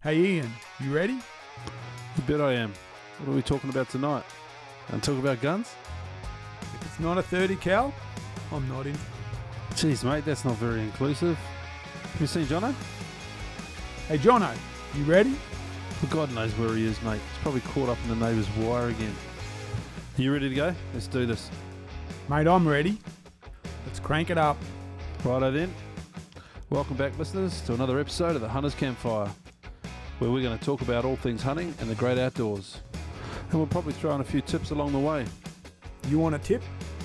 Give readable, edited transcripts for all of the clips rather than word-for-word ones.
Hey Ian, you ready? You bet I am. What are we talking about tonight? And talk about guns? If it's not a 30 cal, I'm not in. Jeez, mate, that's not very inclusive. Have you seen Jono? Hey Jono, you ready? Well, God knows where he is, mate. He's probably caught up in the neighbour's wire again. You ready to go? Let's do this. Mate, I'm ready. Let's crank it up. Righto then. Welcome back, listeners, to another episode of the Hunters Campfire, where we're going to talk about all things hunting and the great outdoors. And we'll probably throw in a few tips along the way. You want a tip?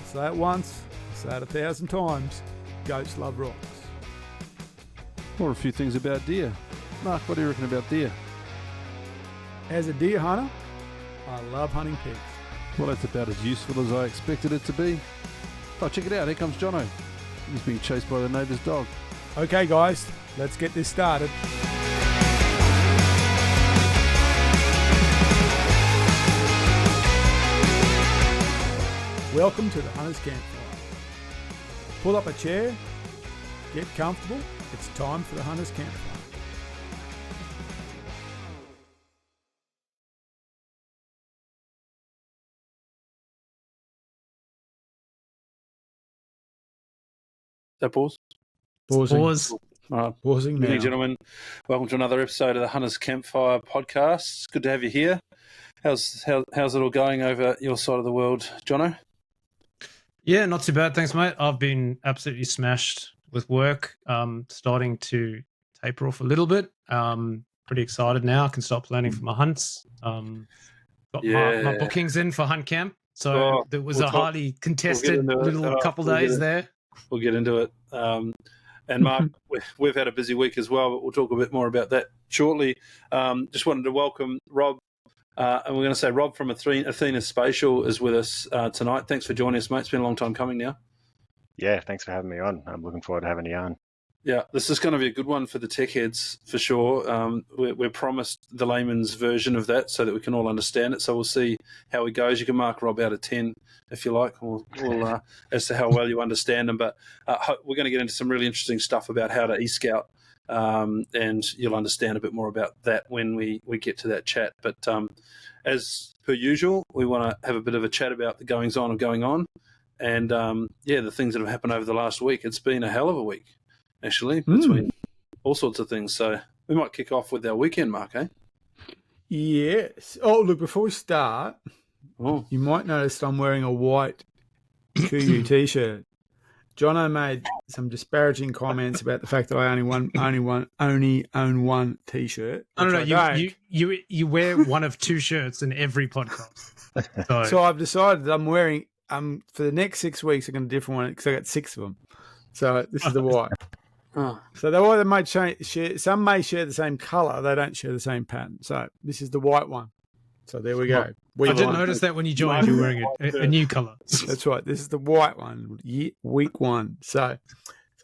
Say it once, say it 1,000 times. Goats love rocks. Or a few things about deer. Mark, what do you reckon about deer? As a deer hunter, I love hunting pigs. Well, that's about as useful as I expected it to be. Oh, check it out. Here comes Jono. He's being chased by the neighbour's dog. Okay guys, let's get this started. Welcome to the Hunters Campfire. Pull up a chair, get comfortable. It's time for the Hunters Campfire. That pause? Pause. Pausing now. Good evening, gentlemen. Welcome to another episode of the Hunters Campfire podcast. It's good to have you here. How's it all going over your side of the world, Jono? Yeah, not too bad, thanks, mate. I've been absolutely smashed with work. Starting to taper off a little bit. Pretty excited now. I can start planning for my hunts. Got my bookings in for hunt camp. So there was a highly contested little couple days there. We'll get into it. And Mark, we've had a busy week as well, but we'll talk a bit more about that shortly. Just wanted to welcome Rob. And we're going to say Rob from Athena Spatial is with us tonight. Thanks for joining us, mate. It's been a long time coming now. Yeah, thanks for having me on. I'm looking forward to having you on. Yeah, this is going to be a good one for the tech heads for sure. We're promised the layman's version of that so that we can all understand it. So we'll see how it goes. You can mark Rob out of 10 if you like, we'll as to how well you understand them. But we're going to get into some really interesting stuff about how to e-scout, and you'll understand a bit more about that when we get to that chat. But as per usual, we want to have a bit of a chat about the goings-on and going on, and the things that have happened over the last week. It's been a hell of a week, actually, between all sorts of things. So we might kick off with our weekend, Mark, eh? Yes. Oh, look, before we start, you might notice I'm wearing a white Kuyu t-shirt. Jono made some disparaging comments about the fact that I only own one t-shirt. I don't know. You wear one of two shirts in every podcast. So I've decided that I'm wearing for the next 6 weeks. I'm going to do a different one because I got 6 of them. So this is the white. So they might share. Some may share the same color. They don't share the same pattern. So this is the white one. So there we go. I didn't notice that when you joined, you were wearing a new color. That's right. This is the white one, week 1. So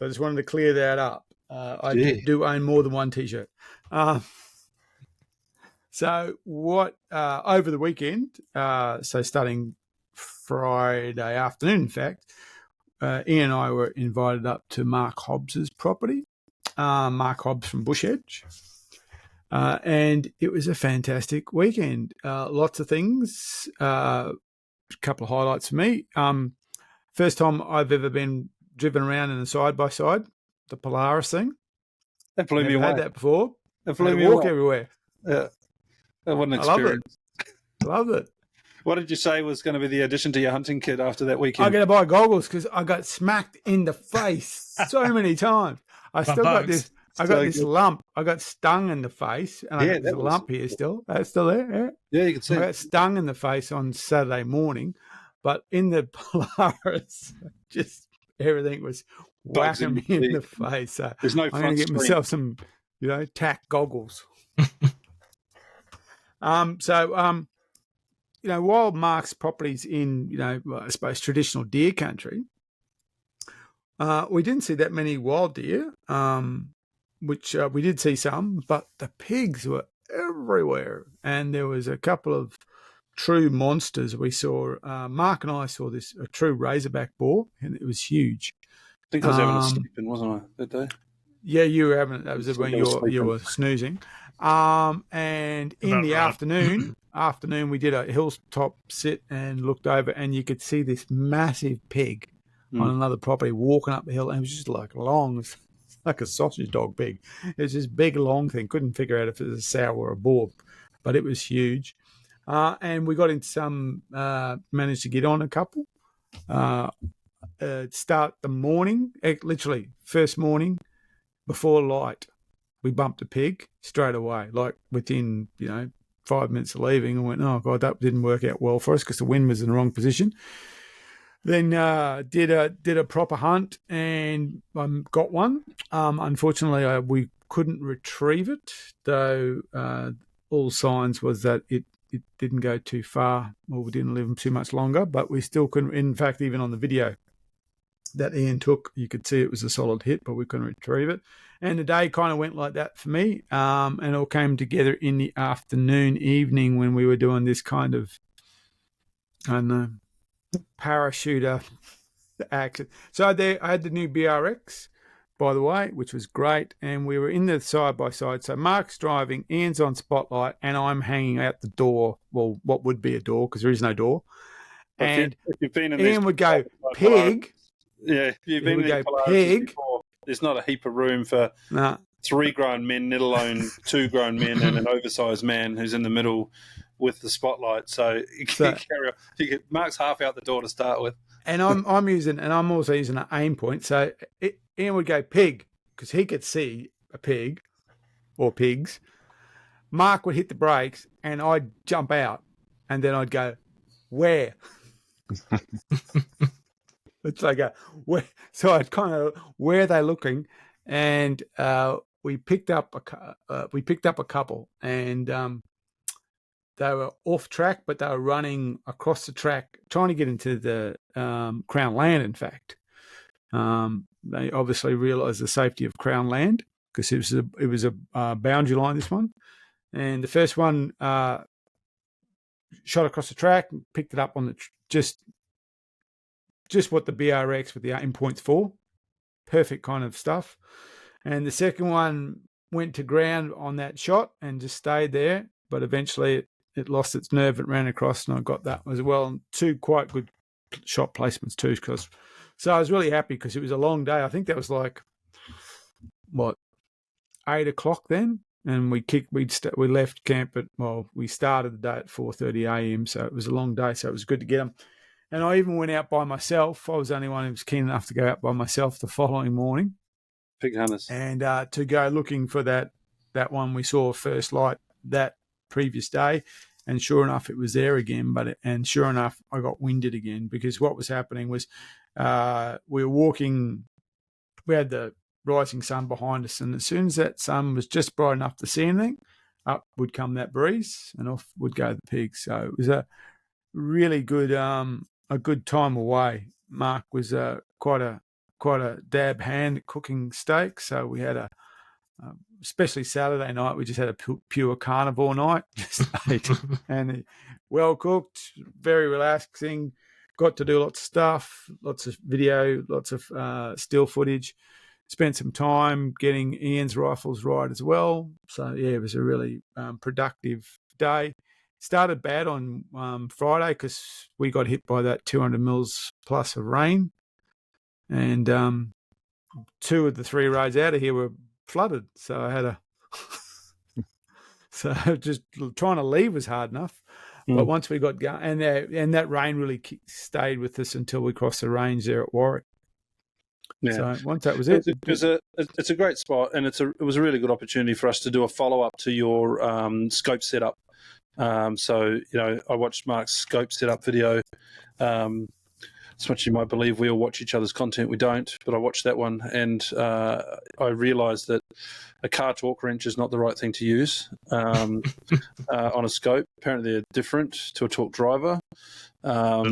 I just wanted to clear that up. I do own more than one t-shirt. So what over the weekend? So starting Friday afternoon, in fact, Ian and I were invited up to Mark Hobbs's property. Mark Hobbs from Bush Edge. And it was a fantastic weekend. Lots of things. A couple of highlights for me. First time I've ever been driven around in a side-by-side, the Polaris thing. That blew me away. I've had that before. That blew me walk away. everywhere. Yeah. That was an experience. Loved it. What did you say was going to be the addition to your hunting kit after that weekend? I'm going to buy goggles because I got smacked in the face so many times. I still got this. I got this lump. I got stung in the face, and I got this lump here still. That's still there. Yeah, you can see. I got stung in the face on Saturday morning, but in the Polaris, just everything was whacking me in the face. So there's no. I'm going to get myself some, tack goggles. While Mark's property's in, I suppose traditional deer country, we didn't see that many wild deer. Which we did see some, but the pigs were everywhere. And there was a couple of true monsters we saw. Mark and I saw a true razorback boar, and it was huge. I think I was having a sleep in, wasn't I, that day? Yeah, you were having. That was when you were snoozing. And in About the right. afternoon, we did a hilltop sit and looked over, and you could see this massive pig on another property walking up the hill, and it was just like long, like a sausage dog pig. It was this big, long thing. Couldn't figure out if it was a sow or a boar, but it was huge. And we got into some, managed to get on a couple. Start the morning, literally first morning before light, we bumped a pig straight away, like within 5 minutes of leaving, and went, oh god, that didn't work out well for us because the wind was in the wrong position. Then did a proper hunt and got one. Unfortunately, we couldn't retrieve it, though. All signs was that it didn't go too far, or we didn't live too much longer. But we still couldn't. In fact, even on the video that Ian took, you could see it was a solid hit, but we couldn't retrieve it. And the day kind of went like that for me. And it all came together in the afternoon, evening, when we were doing this kind of, I don't know, parachuter action. So I had the new BRX, by the way, which was great. And we were in the side-by-side. So Mark's driving, Ian's on spotlight, and I'm hanging out the door. Well, what would be a door, because there is no door. And if you've been in Ian would go, pig. Yeah, you've been in these pig before. There's not a heap of room for 3 grown men, let alone 2 grown men and an oversized man who's in the middle with the spotlight. So you can carry on. Mark's half out the door to start with. And I'm also using an aim point. So Ian would go pig because he could see a pig or pigs. Mark would hit the brakes and I'd jump out, and then I'd go, where? It's like so I'd kind of, where are they looking? And we picked up a couple, and they were off track, but they were running across the track, trying to get into the Crown land. In fact, they obviously realised the safety of Crown land because it was a boundary line. This one, and the first one shot across the track, and picked it up on the just what the BRX with the aim point's for. Perfect kind of stuff. And the second one went to ground on that shot and just stayed there, but eventually it lost its nerve and ran across, and I got that as well. And 2 quite good shot placements too. So I was really happy because it was a long day. I think that was like, 8 o'clock then? And we left camp we started the day at 4:30 a.m. So it was a long day. So it was good to get them. And I even went out by myself. I was the only one who was keen enough to go out by myself the following morning. Pig hunters. And to go looking for that one we saw first light that previous day. And sure enough, it was there again. And sure enough, I got winded again, because what was happening was we were walking. We had the rising sun behind us. And as soon as that sun was just bright enough to see anything, up would come that breeze and off would go the pigs. So it was a really good a good time away. Mark was quite a dab hand at cooking steak, so we had especially Saturday night, we just had a pure carnivore night. Just ate, and well cooked, very relaxing. Got to do lots of stuff, lots of video, lots of still footage. Spent some time getting Ian's rifles right as well. So yeah, it was a really productive day. Started bad on Friday because we got hit by that 200 mils plus of rain, and 2 of the 3 roads out of here were flooded. So I had so just trying to leave was hard enough. But once we got going, and that rain really stayed with us until we crossed the range there at Warwick. Yeah. So once that was it. It's a great spot, and it was a really good opportunity for us to do a follow-up to your scope setup. So, I watched Mark's scope setup video. As much as you might believe we all watch each other's content, we don't, but I watched that one, and I realised that a car torque wrench is not the right thing to use on a scope. Apparently they're different to a torque driver. I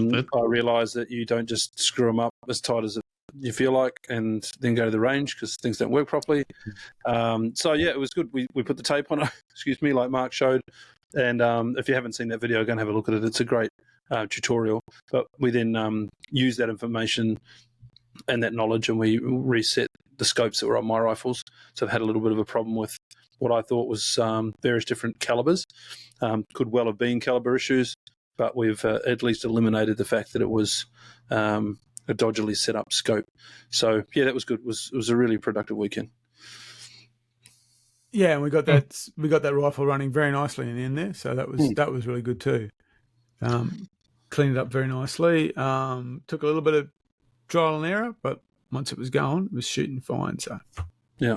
realised that you don't just screw them up as tight as you feel like and then go to the range because things don't work properly. So, yeah, it was good. We put the tape on it, like Mark showed. And if you haven't seen that video, go and have a look at it. It's a great tutorial. But we then use that information and that knowledge, and we reset the scopes that were on my rifles. So I've had a little bit of a problem with what I thought was various different calibers. Could well have been caliber issues, but we've at least eliminated the fact that it was a dodgily set up scope. So yeah, that was good. It was a really productive weekend. Yeah, and we got that rifle running very nicely in the end there, so that was really good too. Cleaned it up very nicely. Took a little bit of trial and error, but once it was going, it was shooting fine. So yeah.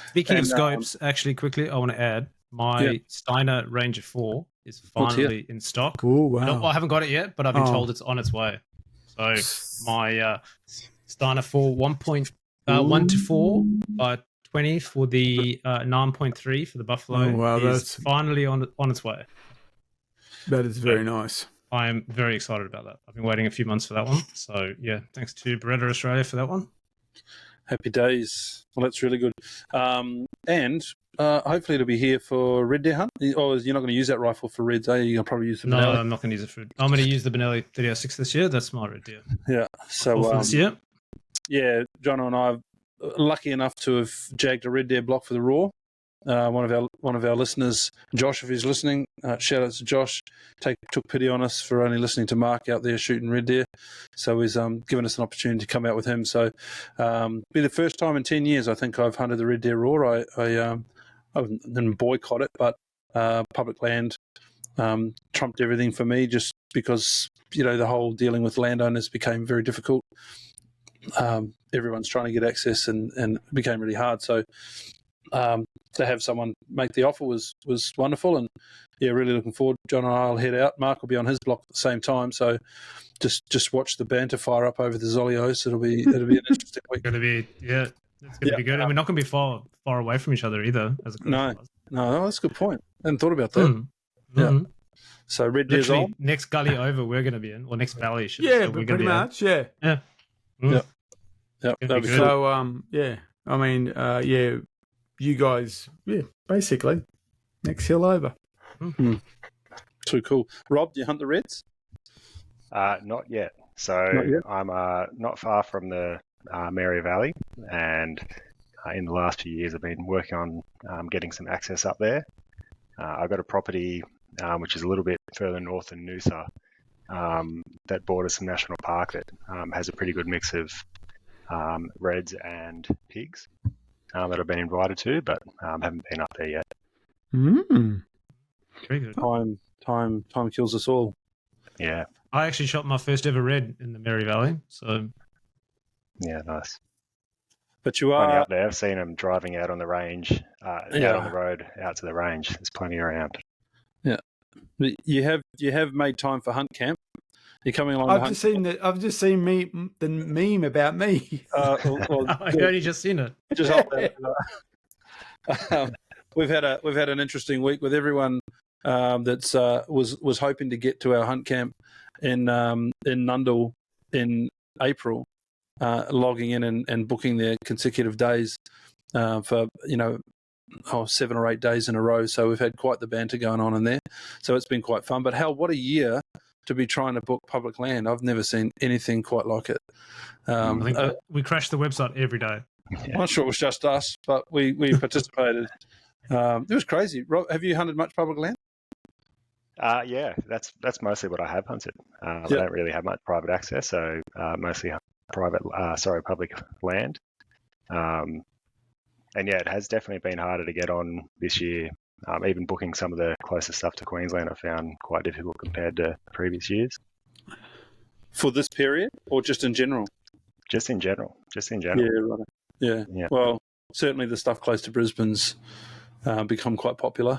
Speaking of scopes, actually quickly, I want to add my Steiner Ranger 4 is finally in stock. Oh wow! I haven't got it yet, but I've been told it's on its way. So my Steiner 4 1 to 4 by 20 for the 9.3 for the Buffalo is finally on its way. That is very nice. I am very excited about that. I've been waiting a few months for that one. So yeah, thanks to Beretta Australia for that one. Happy days. Well, that's really good. And hopefully it'll be here for red deer hunt. Or you're not going to use that rifle for reds, are you? You're going to probably use the Benelli. No, I'm not going to use it for. I'm going to use the Benelli 3006 this year. That's my red deer. Yeah. So this year. Yeah, Jono and I are lucky enough to have jagged a red deer block for the raw. One of our listeners, Josh, if he's listening, shout out to Josh. Took pity on us for only listening to Mark out there shooting red deer, so he's given us an opportunity to come out with him. So, be the first time in 10 years I think I've hunted the red deer raw. I didn't boycott it, but public land trumped everything for me, just because the whole dealing with landowners became very difficult. Everyone's trying to get access, and it became really hard. So. To have someone make the offer was wonderful, and yeah, really looking forward. John and I will head out. Mark will be on his block at the same time, so just watch the banter fire up over the Zolios. It'll be an interesting week. It's going to be good, and we're not going to be far away from each other either. No, that's a good point. I hadn't thought about that. Mm-hmm. Yeah. So red deer's on. Next gully over, we're going to be in, or next valley. Yeah, but pretty much. Yeah. Yeah. Mm. Yeah. That'd be cool. So yeah, I mean, yeah. You guys, basically, next hill over. Mm-hmm. Too cool. Rob, do you hunt the reds? Not yet. So I'm not far from the Mary Valley, and in the last few years I've been working on getting some access up there. I've got a property which is a little bit further north than Noosa that borders some national park that has a pretty good mix of reds and pigs. That I've been invited to, but haven't been up there yet. Very good. Time kills us all. Yeah. I actually shot my first ever red in the Mary Valley, so yeah, nice. But you are up there. I've seen them driving out on the range, out on the road, out to the range. There's plenty around. Yeah, but you have made time for hunt camp. You're coming along. I've just seen the meme about me. I only just seen it. Just we've had an interesting week with everyone that's was hoping to get to our hunt camp in Nundle in April, logging in and booking their consecutive days for 7 or 8 days in a row. So we've had quite the banter going on in there. So it's been quite fun. But what a year to be trying to book public land. I've never seen anything quite like it. I think we crash the website every day. I'm not sure it was just us, but we participated. It was crazy. Rob, have you hunted much public land? Yeah, that's mostly what I have hunted. I don't really have much private access, so mostly public land. And yeah, it has definitely been harder to get on this year. Even booking some of the closest stuff to Queensland I found quite difficult compared to previous years. For this period, or just in general? Just in general. Yeah, right. Yeah. Well, certainly the stuff close to Brisbane's become quite popular.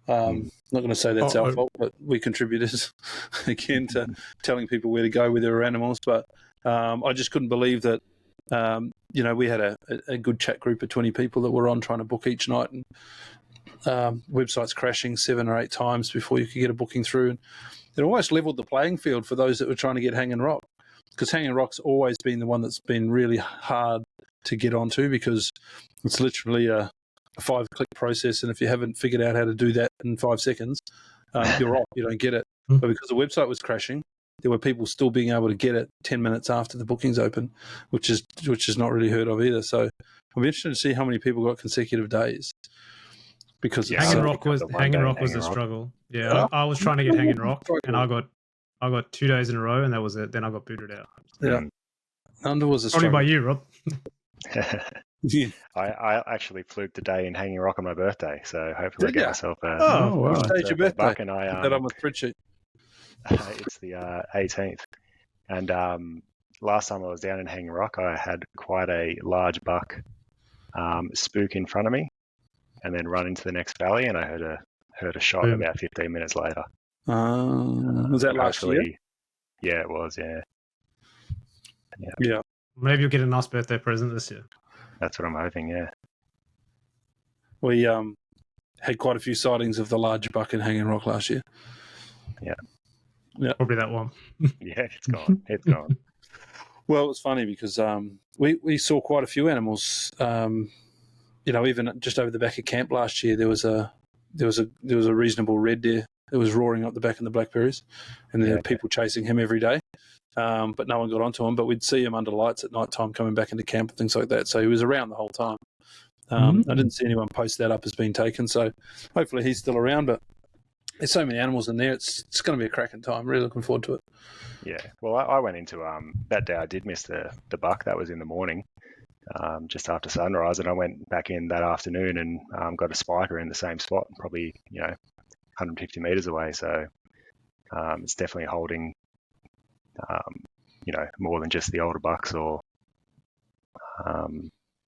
Not going to say that's our fault, but we contributed again to telling people where to go with their animals. But I just couldn't believe that, we had a good chat group of 20 people that were on trying to book each night, and websites crashing 7 or 8 times before you could get a booking through. And it almost leveled the playing field for those that were trying to get Hanging Rock, because Hanging Rock's always been the one that's been really hard to get onto, because it's literally a 5-click process, and if you haven't figured out how to do that in 5 seconds, you're off. You don't get it. But because the website was crashing, there were people still being able to get it 10 minutes after the bookings open, which is not really heard of either. So I'll be interested to see how many people got consecutive days. because Yeah, Hanging I Rock was got the one day a Hanging Rock. struggle. Yeah, I was trying to get Hanging Rock, and I got 2 days in a row, and that was it. Then I got booted out. Yeah. Under was a Probably struggle. by you, Rob. Yeah. I actually fluked the day in Hanging Rock on my birthday, so hopefully I Did get ya? myself Oh, wow. Which day's your a birthday? buck, and I Put that on my spreadsheet. it's the 18th. And last time I was down in Hanging Rock, I had quite a large buck spook in front of me, and then run into the next valley, and I heard a shot Boom. about 15 minutes later. Was that last year? Hopefully- Yeah, it was. Yeah, Yeah. Maybe you'll get a nice birthday present this year. that's what I'm hoping. Yeah. We had quite a few sightings of the large buck in Hanging Rock last year. Probably that one. Yeah, it's gone. It's gone. Well, it was funny because we saw quite a few animals. Even just over the back of camp last year, there was a reasonable red deer that was roaring up the back in the blackberries, and there were people chasing him every day. But no one got onto him. But we'd see him under lights at night time coming back into camp and things like that. So he was around the whole time. I didn't see anyone post that up as being taken. So hopefully he's still around. But there's so many animals in there. It's going to be a cracking time. Really looking forward to it. Yeah. Well, I went into that day. I did miss the buck. That was in the morning, just after sunrise, and I went back in that afternoon and got a spiker in the same spot, probably 150 meters away. So it's definitely holding, more than just the older bucks or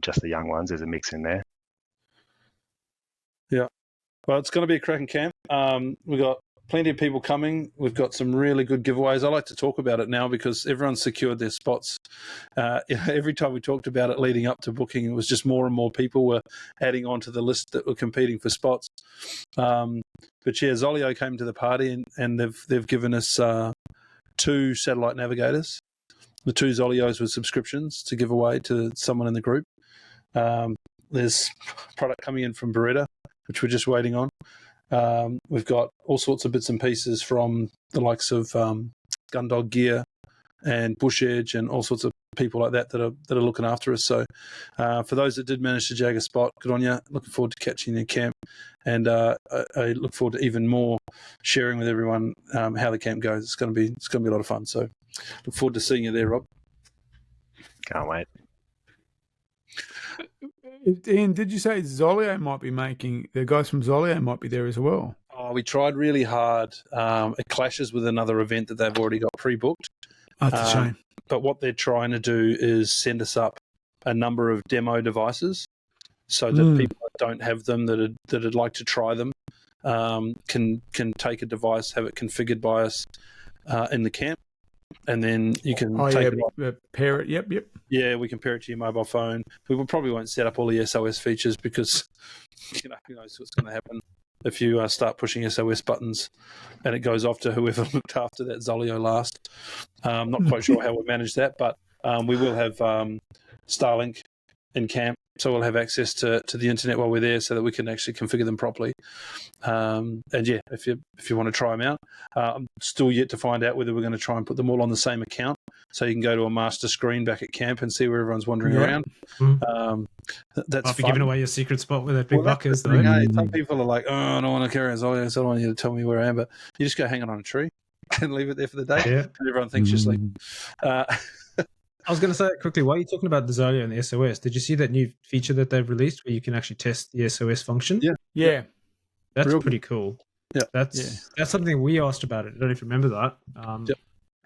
just the young ones. There's a mix in there. Yeah. Well, it's going to be a cracking camp. We've got plenty of people coming. We've got some really good giveaways. I like to talk about it now because everyone's secured their spots. Every time we talked about it leading up to booking, it was just more and more people were adding on to the list that were competing for spots. But yeah, Zolio came to the party and they've given us 2 satellite navigators, the 2 Zolios with subscriptions to give away to someone in the group. There's product coming in from Beretta, which we're just waiting on. We've got all sorts of bits and pieces from the likes of Gundog Gear and Bush Edge and all sorts of people like that are looking after us. So for those that did manage to jag a spot, good on you. Looking forward to catching you in camp, and I look forward to even more sharing with everyone how the camp goes. It's going to be a lot of fun. So look forward to seeing you there, Rob. Can't wait. Ian, did you say Zolio might be making, the guys from Zolio might be there as well? Oh, we tried really hard. It clashes with another event that they've already got pre-booked. Oh, that's a shame. But what they're trying to do is send us up a number of demo devices so that people that don't have them, that'd like to try them, can take a device, have it configured by us in the camp, and then you can take it. Pair it. Yep. Yeah, we can pair it to your mobile phone. We probably won't set up all the SOS features because who knows what's going to happen if you start pushing SOS buttons and it goes off to whoever looked after that Zolio last. I'm not quite sure how we manage that, but we will have Starlink in camp, so we'll have access to the internet while we're there so that we can actually configure them properly. And yeah, if you want to try them out, I'm still yet to find out whether we're going to try and put them all on the same account so you can go to a master screen back at camp and see where everyone's wandering around. That's I'll be fun. giving away your secret spot where that big buck is, though. Some people are like, oh, I don't want to carry a Zolio, so I don't want you to tell me where I am, but you just go hang it on a tree and leave it there for the day, and everyone thinks you're asleep. I was going to say quickly, while you're talking about the Zolio and the SOS, did you see that new feature that they've released where you can actually test the SOS function? Yeah. That's pretty cool. Yeah. That's something we asked about it. I don't know if you remember that.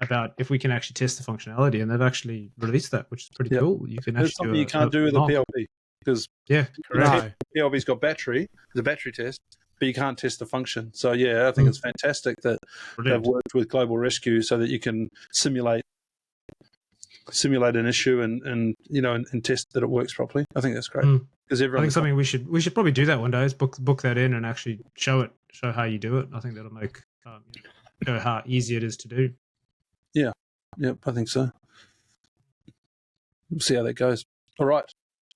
About if we can actually test the functionality, and they've actually released that, which is pretty cool. You can There's something you can't do with a PLB because PLB's got battery, the battery test, but you can't test the function. So yeah, I think it's fantastic that they've worked with Global Rescue so that you can simulate an issue and test that it works properly. I think that's great because I think something we should probably do that one day is book that in and actually show how you do it. I think that'll make show how easy it is to do. Yeah, I think so. We'll see how that goes. All right,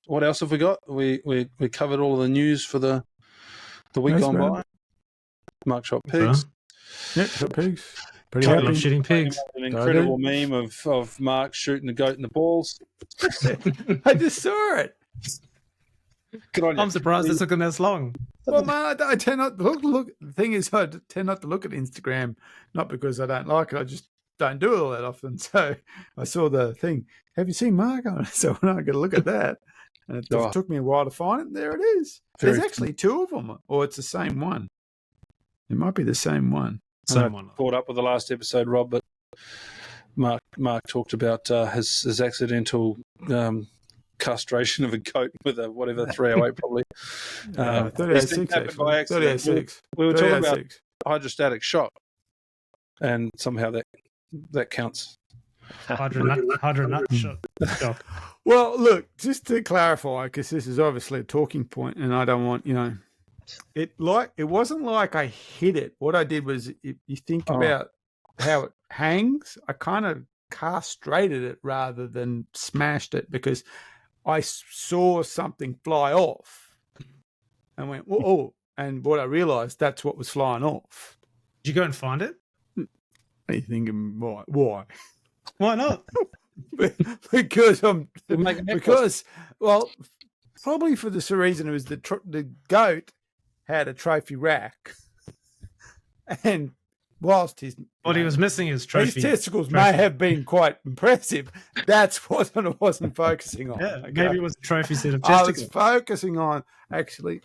what else have we got? We covered all of the news for the week gone by. Mark shot pigs. Shot pigs. Pretty happy. Shitting pigs. An incredible meme of Mark shooting the goat in the balls. I just saw it. Good on you. I'm surprised it took them this long. Well, man, I tend not to look. The thing is, I tend not to look at Instagram, not because I don't like it. I just don't do it all that often. So I saw the thing. Have you seen Mark on it? So when I got to look at that, and it took me a while to find it. And there it is. There's actually two of them, or it's the same one. It might be the same one. Same one. Caught up with the last episode, Rob, but Mark talked about his accidental castration of a goat with a whatever 308 probably. 306. 306. We were talking about hydrostatic shock, and somehow that counts. Hydronut shock. Well, look, just to clarify, because this is obviously a talking point, and I don't want it wasn't like I hit it. What I did was, if you think about how it hangs, I kind of castrated it rather than smashed it, because I saw something fly off and went, oh, and what I realized, that's what was flying off. Did you go and find it? Are you thinking, why? Why not? Because probably for the reason it was the goat had a trophy rack, and whilst he was missing his trophy. His testicles may have been quite impressive. That's what I wasn't focusing on. Yeah, maybe it was a trophy set of I testicles. was focusing on actually.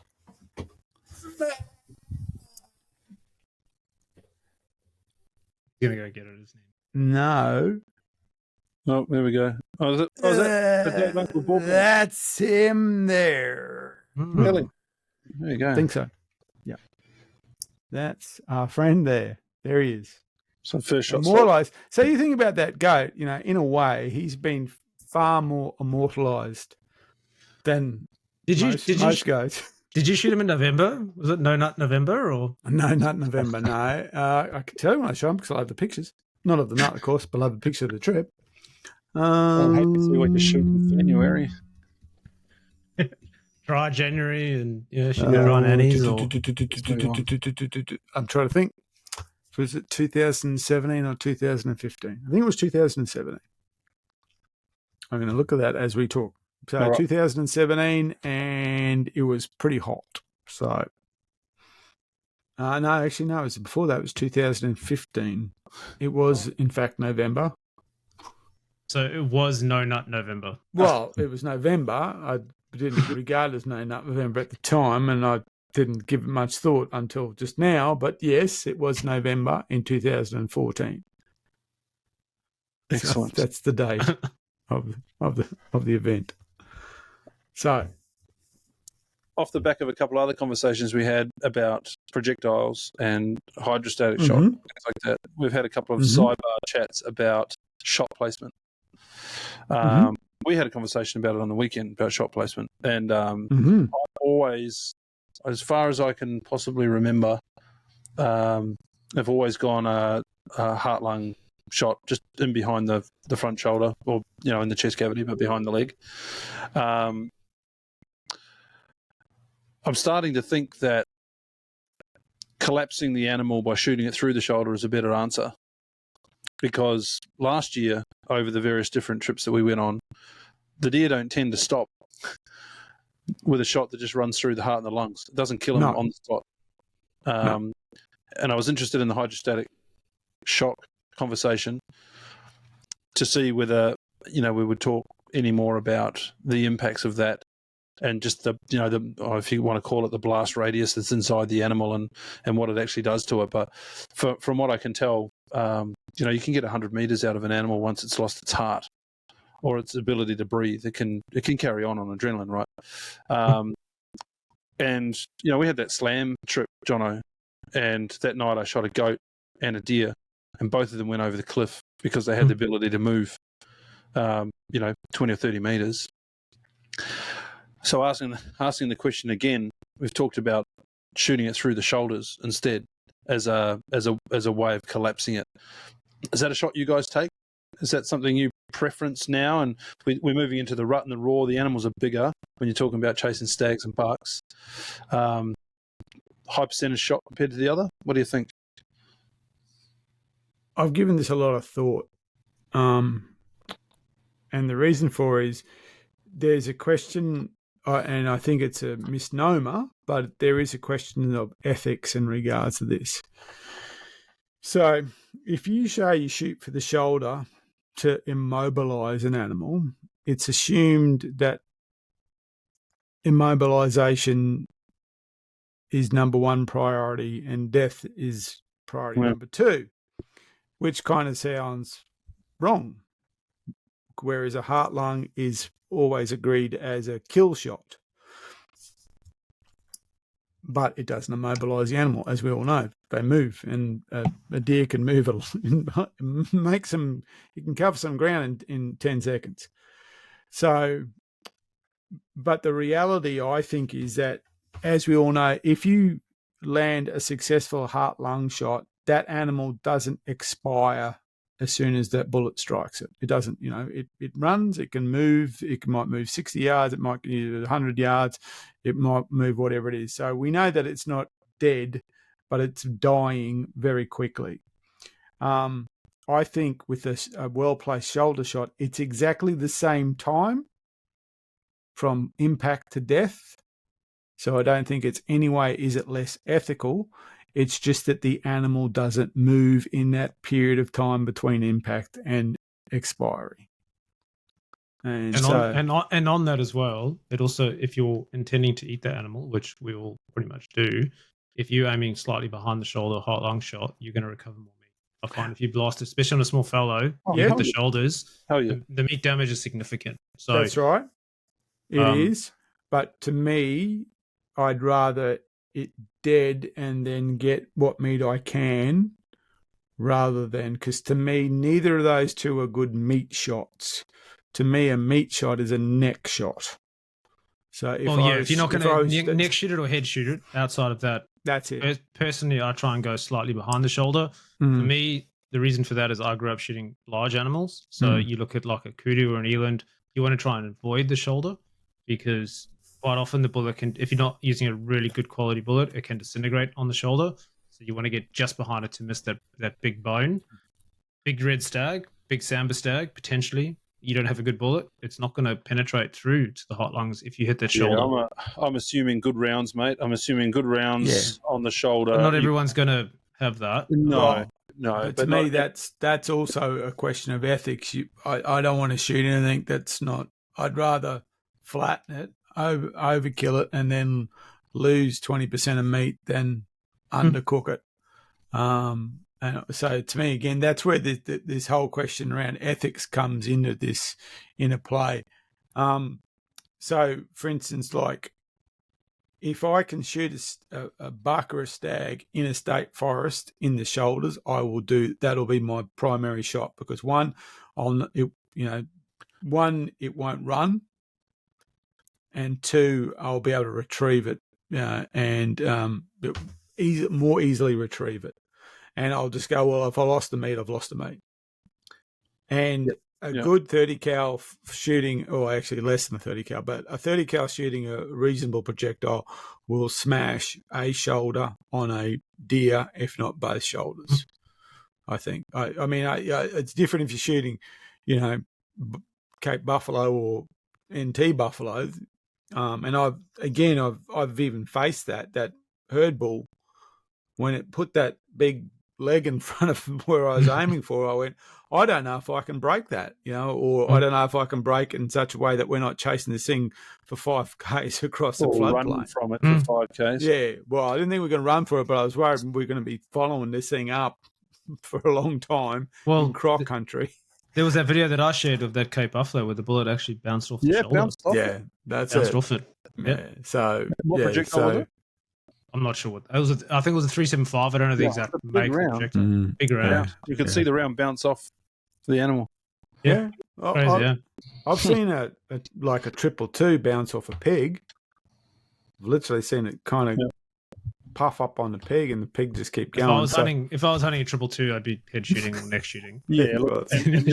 You're gonna go get it, isn't he? No. Oh, there we go. Oh, is that Uncle Bob? That's him there. Really? There you go. I think so. Yeah. That's our friend there. There he is. Some first shot. Immortalized. So you think about that goat, in a way, he's been far more immortalized than most goats. Did you shoot him in November? Was it No Nut November or? No, not November, no. I can tell you when I show him because I have the pictures. Not of the nut, of course, but I have a picture of the trip. I'll have to see what you're shooting in January. Dry January and shooting it on Annie's. I'm trying to think. Was it 2017 or 2015? I think it was 2017. I'm going to look at that as we talk. So right. 2017, and it was pretty hot. So, no, it was before that. It was 2015. It was, in fact, November. So it was No Nut November. Well, it was November. I didn't regard it as No Nut November at the time, and I didn't give it much thought until just now. But yes, it was November in 2014. Excellent. So that's the date of the event. So, off the back of a couple of other conversations we had about projectiles and hydrostatic shock, things like that, we've had a couple of sidebar chats about shot placement. We had a conversation about it on the weekend about shot placement, and I always, as far as I can possibly remember, I've always gone a heart-lung shot just in behind the front shoulder, or in the chest cavity, but behind the leg. I'm starting to think that collapsing the animal by shooting it through the shoulder is a better answer, because last year, over the various different trips that we went on, the deer don't tend to stop with a shot that just runs through the heart and the lungs. It doesn't kill them on the spot. And I was interested in the hydrostatic shock conversation to see whether we would talk any more about the impacts of that, and just the if you want to call it, the blast radius that's inside the animal and what it actually does to it. But from what I can tell, you can get 100 meters out of an animal once it's lost its heart or its ability to breathe. It can carry on adrenaline, right? And we had that slam trip, Jono, and that night I shot a goat and a deer, and both of them went over the cliff because they had the ability to move 20 or 30 meters. So asking the question again, we've talked about shooting it through the shoulders instead as a way of collapsing it. Is that a shot you guys take? Is that something you preference now? And we're moving into the rut and the raw. The animals are bigger when you're talking about chasing stags and bucks. High percentage shot compared to the other. What do you think? I've given this a lot of thought. And the reason for is there's a question and I think it's a misnomer, but there is a question of ethics in regards to this. So if you say you shoot for the shoulder to immobilize an animal, it's assumed that immobilization is number one priority and death is priority number two, which kind of sounds wrong. Whereas a heart lung is always agreed as a kill shot. But it doesn't immobilize the animal, as we all know. They move, and a deer can move, it can cover some ground in 10 seconds. So, but the reality, I think, is that, as we all know, if you land a successful heart-lung shot, that animal doesn't expire as soon as that bullet strikes it. It doesn't, it runs, it can move, might move 60 yards, it might get 100 yards, it might move whatever it is. So we know that it's not dead, but it's dying very quickly. I think with a well-placed shoulder shot, it's exactly the same time from impact to death. So I don't think it's any way is it less ethical. It's just that the animal doesn't move in that period of time between impact and expiry. And on that as well, it also, if you're intending to eat the animal, which we all pretty much do, if you're aiming slightly behind the shoulder, heart lung shot, you're going to recover more meat. I find if you blast, especially on a small fallow, you hit the shoulders, the meat damage is significant. So that's right. It is. But to me, I'd rather it dead and then get what meat I can rather than, because to me, neither of those two are good meat shots. To me, a meat shot is a neck shot. So if you're not going to neck shoot it or head shoot it, outside of that, that's it. Personally, I try and go slightly behind the shoulder. For me, the reason for that is I grew up shooting large animals. So you look at like a kudu or an eland, you want to try and avoid the shoulder because quite often the bullet can, if you're not using a really good quality bullet, it can disintegrate on the shoulder. So you want to get just behind it to miss that big bone. Big red stag, big sambar stag, potentially. You don't have a good bullet, it's not going to penetrate through to the heart lungs if you hit that shoulder. I'm assuming good rounds, mate. I'm assuming good rounds on the shoulder. But not everyone's going to have that. No. But to me, that's also a question of ethics. I don't want to shoot anything that's not. I'd rather flatten it, overkill it, and then lose 20% of meat than undercook it. And so to me, again, that's where this whole question around ethics comes into play. So, for instance, like if I can shoot a buck or a stag in a state forest in the shoulders, I will do. That'll be my primary shot because it won't run, and two, I'll be able to retrieve it and more easily retrieve it. And I'll just go, well, if I lost the meat, I've lost the meat. And good 30 cal shooting, or actually less than a 30 cal, but a 30 cal shooting a reasonable projectile will smash a shoulder on a deer, if not both shoulders. I think. I mean, it's different if you're shooting, Cape buffalo or NT buffalo. And I've even faced that herd bull when it put that big leg in front of where I was aiming for. I went, I don't know if I can break that, or I don't know if I can break it in such a way that we're not chasing this thing for 5Ks across the floodplain. Run from it for 5Ks. Yeah, well, I didn't think we were going to run for it, but I was worried we were going to be following this thing up for a long time in croc country. There was that video that I shared of that Cape buffalo where the bullet actually bounced off the shoulder. Bounced off it. Yeah. So what projectile was it? I'm not sure what it was. I think it was a 375. I don't know the exact make projectile. Big round. You could see the round bounce off the animal. Yeah. Crazy, I've seen a 222 bounce off a pig. I've literally seen it kind of puff up on the pig, and the pig just keep going. If I was hunting a 222, I'd be head shooting or neck shooting. Yeah, I'd be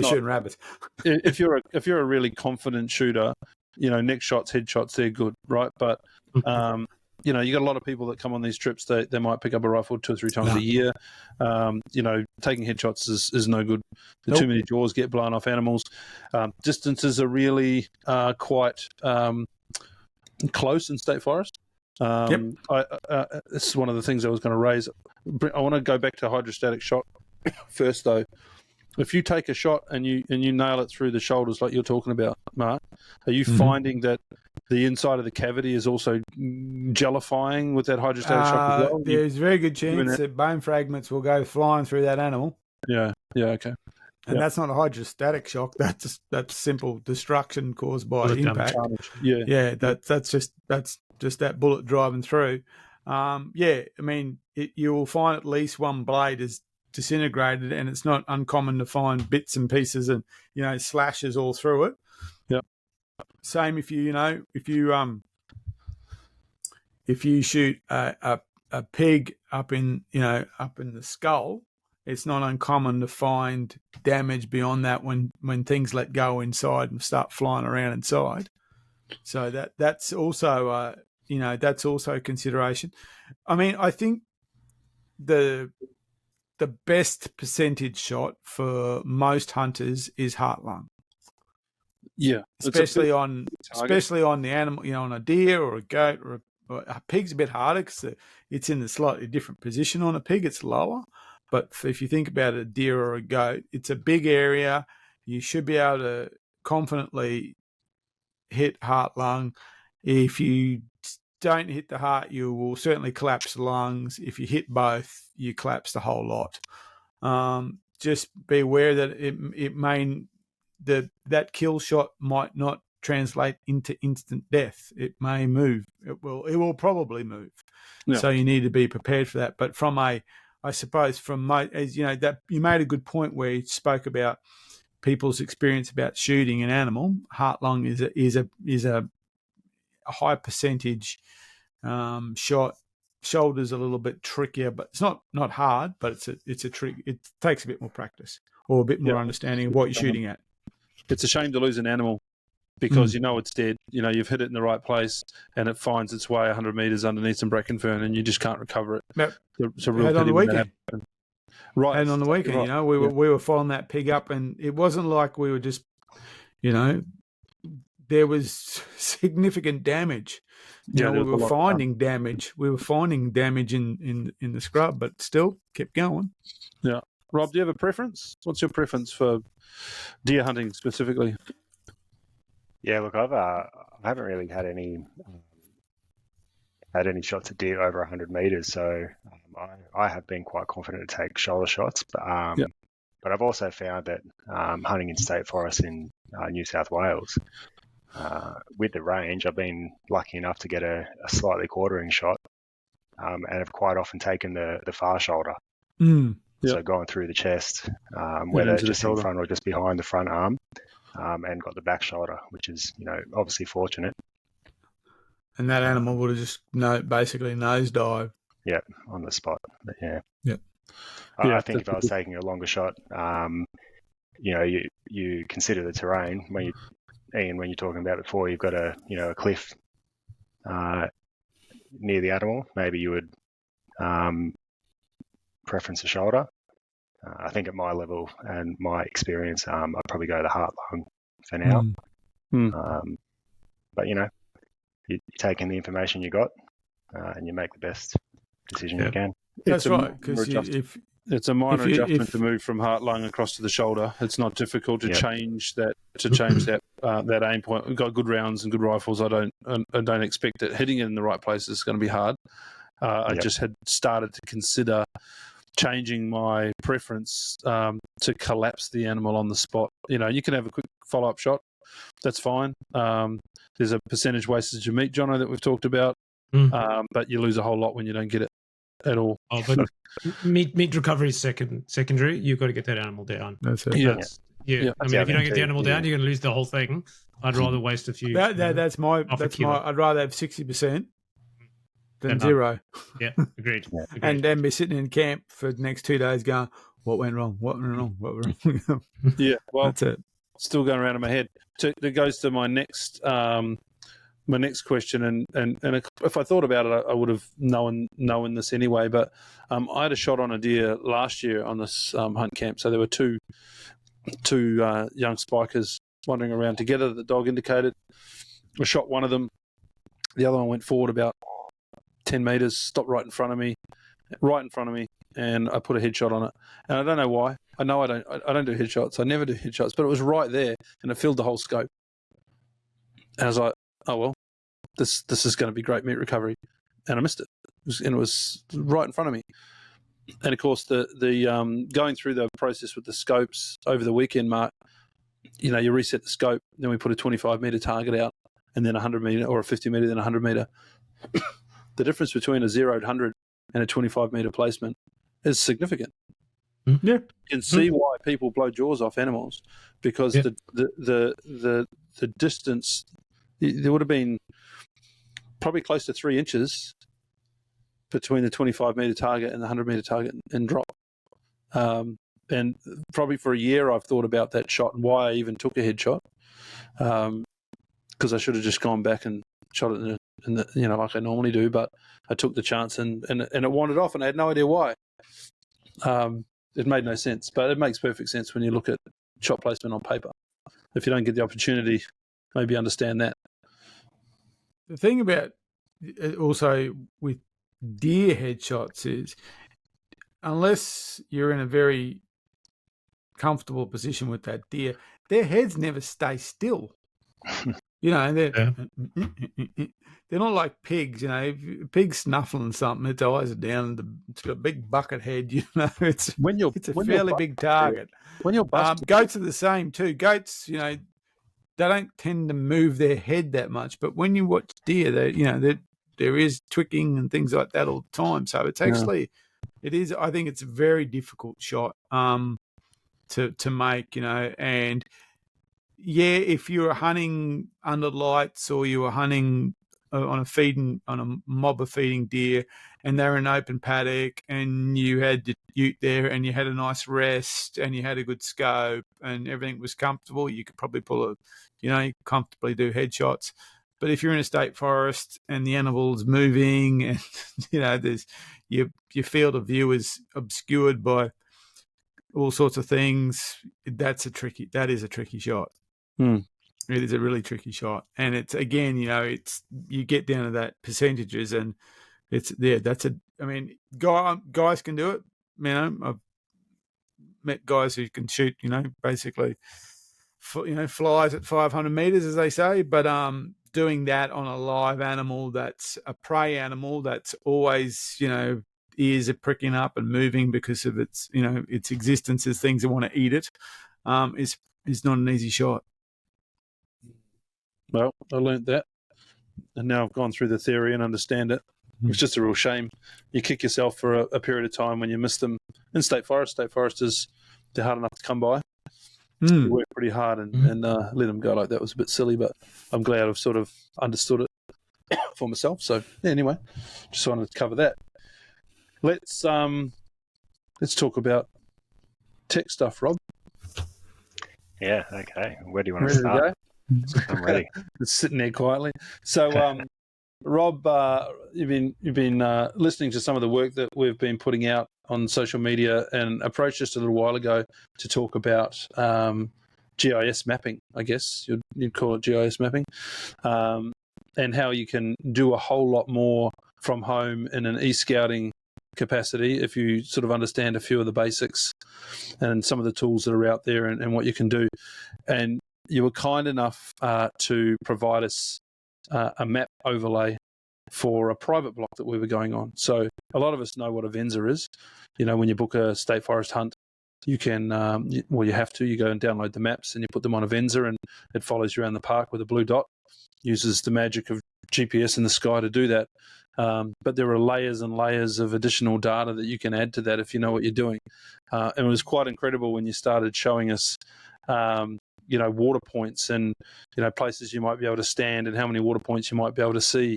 shooting rabbits. If you're a really confident shooter, neck shots, head shots, they're good, right? But you got a lot of people that come on these trips. They might pick up a rifle 2 or 3 times a year. Taking headshots is no good. Too many jaws get blown off animals. Distances are really quite close in state forest. This is one of the things I was going to raise. I want to go back to hydrostatic shot first, though. If you take a shot and you nail it through the shoulders like you're talking about, Mark, are you finding that the inside of the cavity is also gellifying with that hydrostatic shock as well? There's a very good chance that bone fragments will go flying through that animal. Yeah, okay. And that's not a hydrostatic shock. That's simple destruction caused by impact. That's just that bullet driving through. I mean, you will find at least one blade is disintegrated, and it's not uncommon to find bits and pieces and slashes all through it. Yep. Same if you shoot a pig up in the skull, it's not uncommon to find damage beyond that when things let go inside and start flying around inside. So that's also that's also a consideration. I mean, I think the best percentage shot for most hunters is heart lung. Yeah, especially on the animal, on a deer or a goat or a pig's a bit harder because it's in a slightly different position. On a pig, it's lower. But if you think about a deer or a goat, it's a big area. You should be able to confidently hit heart lung. If you don't hit the heart, you will certainly collapse the lungs. If you hit both, you collapse the whole lot. Just be aware that that kill shot might not translate into instant death. It may move. It will probably move. Yeah. So you need to be prepared for that. But that you made a good point where you spoke about people's experience about shooting an animal. Heart lung is a high percentage shot. Shoulders a little bit trickier, but it's not hard. But it's a trick. It takes a bit more practice or a bit more understanding of what you're shooting at. It's a shame to lose an animal because it's dead. You've hit it in the right place and it finds its way 100 meters underneath some bracken fern and you just can't recover it. Yep. It's a real pity on the weekend. Right. And on the weekend, we were following that pig up, and it wasn't like we were just, there was significant damage. We were finding damage. We were finding damage in the scrub, but still kept going. Yeah. Rob, do you have a preference? What's your preference for deer hunting specifically? Yeah, look, I haven't really had any shots at deer over 100 meters, so I have been quite confident to take shoulder shots. But I've also found that hunting in state forests in New South Wales, with the range, I've been lucky enough to get a slightly quartering shot, and have quite often taken the far shoulder. So going through the chest, whether just in front or just behind the front arm, and got the back shoulder, which is obviously fortunate. And that animal would have just basically nosedive. Yeah, on the spot. But yeah. I think if I was taking a longer shot, you consider the terrain when you're talking about before, you've got a cliff near the animal. Maybe you would preference a shoulder. I think at my level and my experience, I'd probably go the heart lung for now. But you take in the information you got, and you make the best decision you can. That's right, because it's a minor adjustment to move from heart lung across to the shoulder. It's not difficult to change that. That aim point. We've got good rounds and good rifles. I don't expect that hitting it in the right place is going to be hard. I just had started to consider changing my preference to collapse the animal on the spot. You can have a quick follow-up shot. That's fine. There's a percentage wastage of meat, Jono, that we've talked about, but you lose a whole lot when you don't get it at all. Oh, but meat recovery is secondary. You've got to get that animal down. That's it. Yeah. I mean, if you don't get the animal down, you're going to lose the whole thing. I'd rather waste a few. That's my. I'd rather have 60% than zero. Yeah, agreed. And then be sitting in camp for the next 2 days going, what went wrong? What went wrong? What went wrong? Yeah, well, that's it. Still going around in my head. That goes to my next question, and if I thought about it, I would have known this anyway. But I had a shot on a deer last year on this hunt camp. So there were two young spikers wandering around together. The dog indicated. I shot one of them. The other one went forward about 10 meters, stopped right in front of me, and I put a headshot on it. And I don't know why. I know I don't do headshots. I never do headshots, but it was right there, and it filled the whole scope. And I was like, oh well, this is going to be great meat recovery, and I missed it. It was right in front of me. And of course, the going through the process with the scopes over the weekend, Mark, you reset the scope, then we put a 25 meter target out, and then 100 meter, or a 50 meter, then 100 meter. The difference between a 0 to 100 and a 25 meter placement is significant. Yeah, you can see why people blow jaws off animals, because the distance, there would have been probably close to 3 inches between the 25 meter target and the 100 meter target and drop. And probably for a year I've thought about that shot and why I even took a headshot, because I should have just gone back and shot it in the like I normally do, but I took the chance and it wandered off, and I had no idea why. It made no sense, but it makes perfect sense when you look at shot placement on paper. If you don't get the opportunity, maybe understand that. The thing about also with deer headshots is, unless you're in a very comfortable position with that deer, their heads never stay still. And they're not like pigs. If a pig's snuffling something, its eyes are down, and it's got a big bucket head. It's a fairly big target. When you're busted, goats are the same too. Goats, they don't tend to move their head that much, but when you watch deer, there is twicking and things like that all the time. So it's actually, it is. I think it's a very difficult shot to make. And yeah, if you were hunting under lights, or you were hunting on a mob of feeding deer, and they're in an open paddock, and you had the ute there, and you had a nice rest, and you had a good scope, and everything was comfortable, you could probably comfortably do headshots. But if you're in a state forest and the animal's moving, and there's your field of view is obscured by all sorts of things, that is a tricky shot. It is a really tricky shot, and it's, again, you get down to that percentages, and guys can do it. I've met guys who can shoot, basically, flies at 500 meters, as they say, but doing that on a live animal that's a prey animal that's always, ears are pricking up and moving because of its existence as things that want to eat it, is not an easy shot. Well, I learned that, and now I've gone through the theory and understand it. It's just a real shame. You kick yourself for a period of time when you miss them in state forest. State foresters, they're hard enough to come by. You work pretty hard, and let them go like that was a bit silly, but I'm glad I've sort of understood it for myself. So yeah, anyway, just wanted to cover that. Let's talk about tech stuff, Rob. Yeah, okay. Where do you want to start? I'm ready. It's sitting there quietly. So, Rob, you've been listening to some of the work that we've been putting out on social media, and approached us a little while ago to talk about GIS mapping. I guess you'd call it GIS mapping, and how you can do a whole lot more from home in an e-scouting capacity if you sort of understand a few of the basics and some of the tools that are out there, and what you can do. And you were kind enough to provide us a map overlay for a private block that we were going on. So a lot of us know what a Venza is. When you book a state forest hunt, you can, you have to, you go and download the maps and you put them on a Venza, and it follows you around the park with a blue dot. Uses the magic of GPS in the sky to do that. But there are layers and layers of additional data that you can add to that if you know what you're doing. And it was quite incredible when you started showing us water points and, places you might be able to stand and how many water points you might be able to see.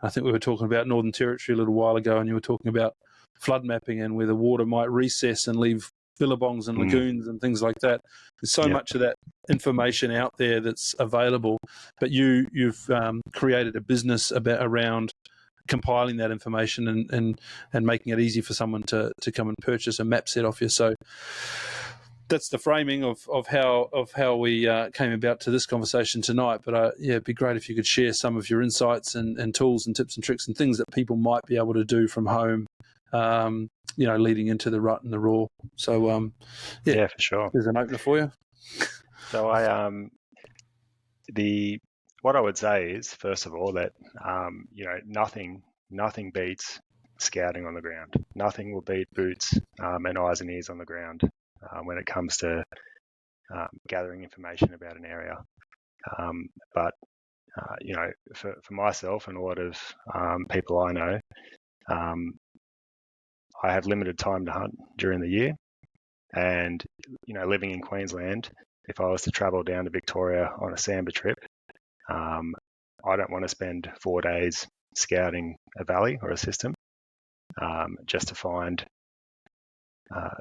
I think we were talking about Northern Territory a little while ago, and you were talking about flood mapping and where the water might recess and leave billabongs and lagoons and things like that. There's so much of that information out there that's available, but you've created a business around compiling that information and making it easy for someone to come and purchase a map set off you. So that's the framing of how we came about to this conversation tonight. But it'd be great if you could share some of your insights and tools and tips and tricks and things that people might be able to do from home, leading into the rut and the raw. So yeah, for sure. There's an opener for you. So what I would say is, first of all, that nothing beats scouting on the ground. Nothing will beat boots and eyes and ears on the ground when it comes to gathering information about an area. But for myself and a lot of people I know, I have limited time to hunt during the year, and living in Queensland, if I was to travel down to Victoria on a samba trip, I don't want to spend 4 days scouting a valley or a system just to find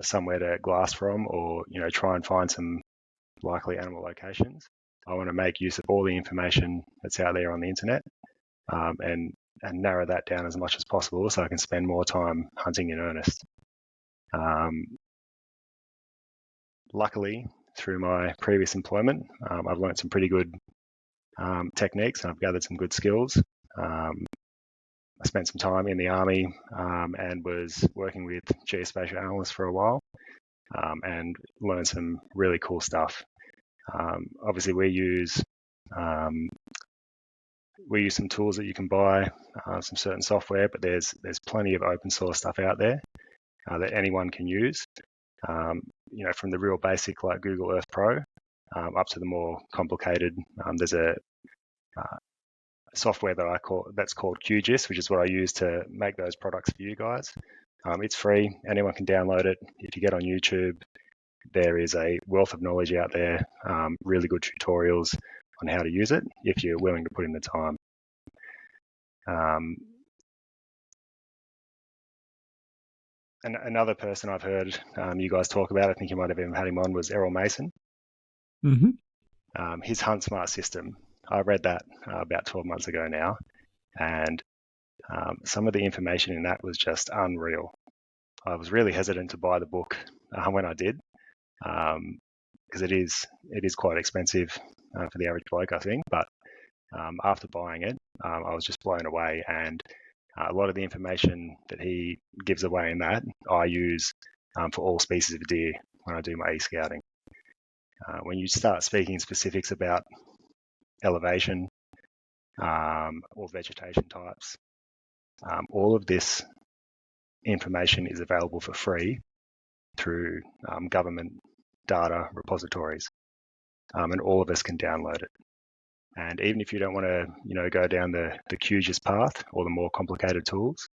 somewhere to glass from, or try and find some likely animal locations. I want to make use of all the information that's out there on the internet and narrow that down as much as possible so I can spend more time hunting in earnest. Luckily, through my previous employment, I've learned some pretty good techniques, and I've gathered some good skills. I spent some time in the army and was working with geospatial analysts for a while and learned some really cool stuff. Obviously, we use some tools that you can buy, some certain software, but there's plenty of open source stuff out there that anyone can use. From the real basic like Google Earth Pro up to the more complicated. There's a software that's called QGIS, which is what I use to make those products for you guys. It's free. Anyone can download it. If you get on YouTube, there is a wealth of knowledge out there, really good tutorials on how to use it if you're willing to put in the time. And another person I've heard you guys talk about, I think you might have even had him on, was Errol Mason. Mm-hmm. His Hunt Smart system, I read that about 12 months ago now, and some of the information in that was just unreal. I was really hesitant to buy the book when I did, because it is quite expensive for the average bloke, I think. But after buying it, I was just blown away, and a lot of the information that he gives away in that, I use for all species of deer when I do my e-scouting. When you start speaking specifics about elevation or vegetation types, all of this information is available for free through government data repositories, and all of us can download it. And even if you don't want to, go down the QGIS path or the more complicated tools,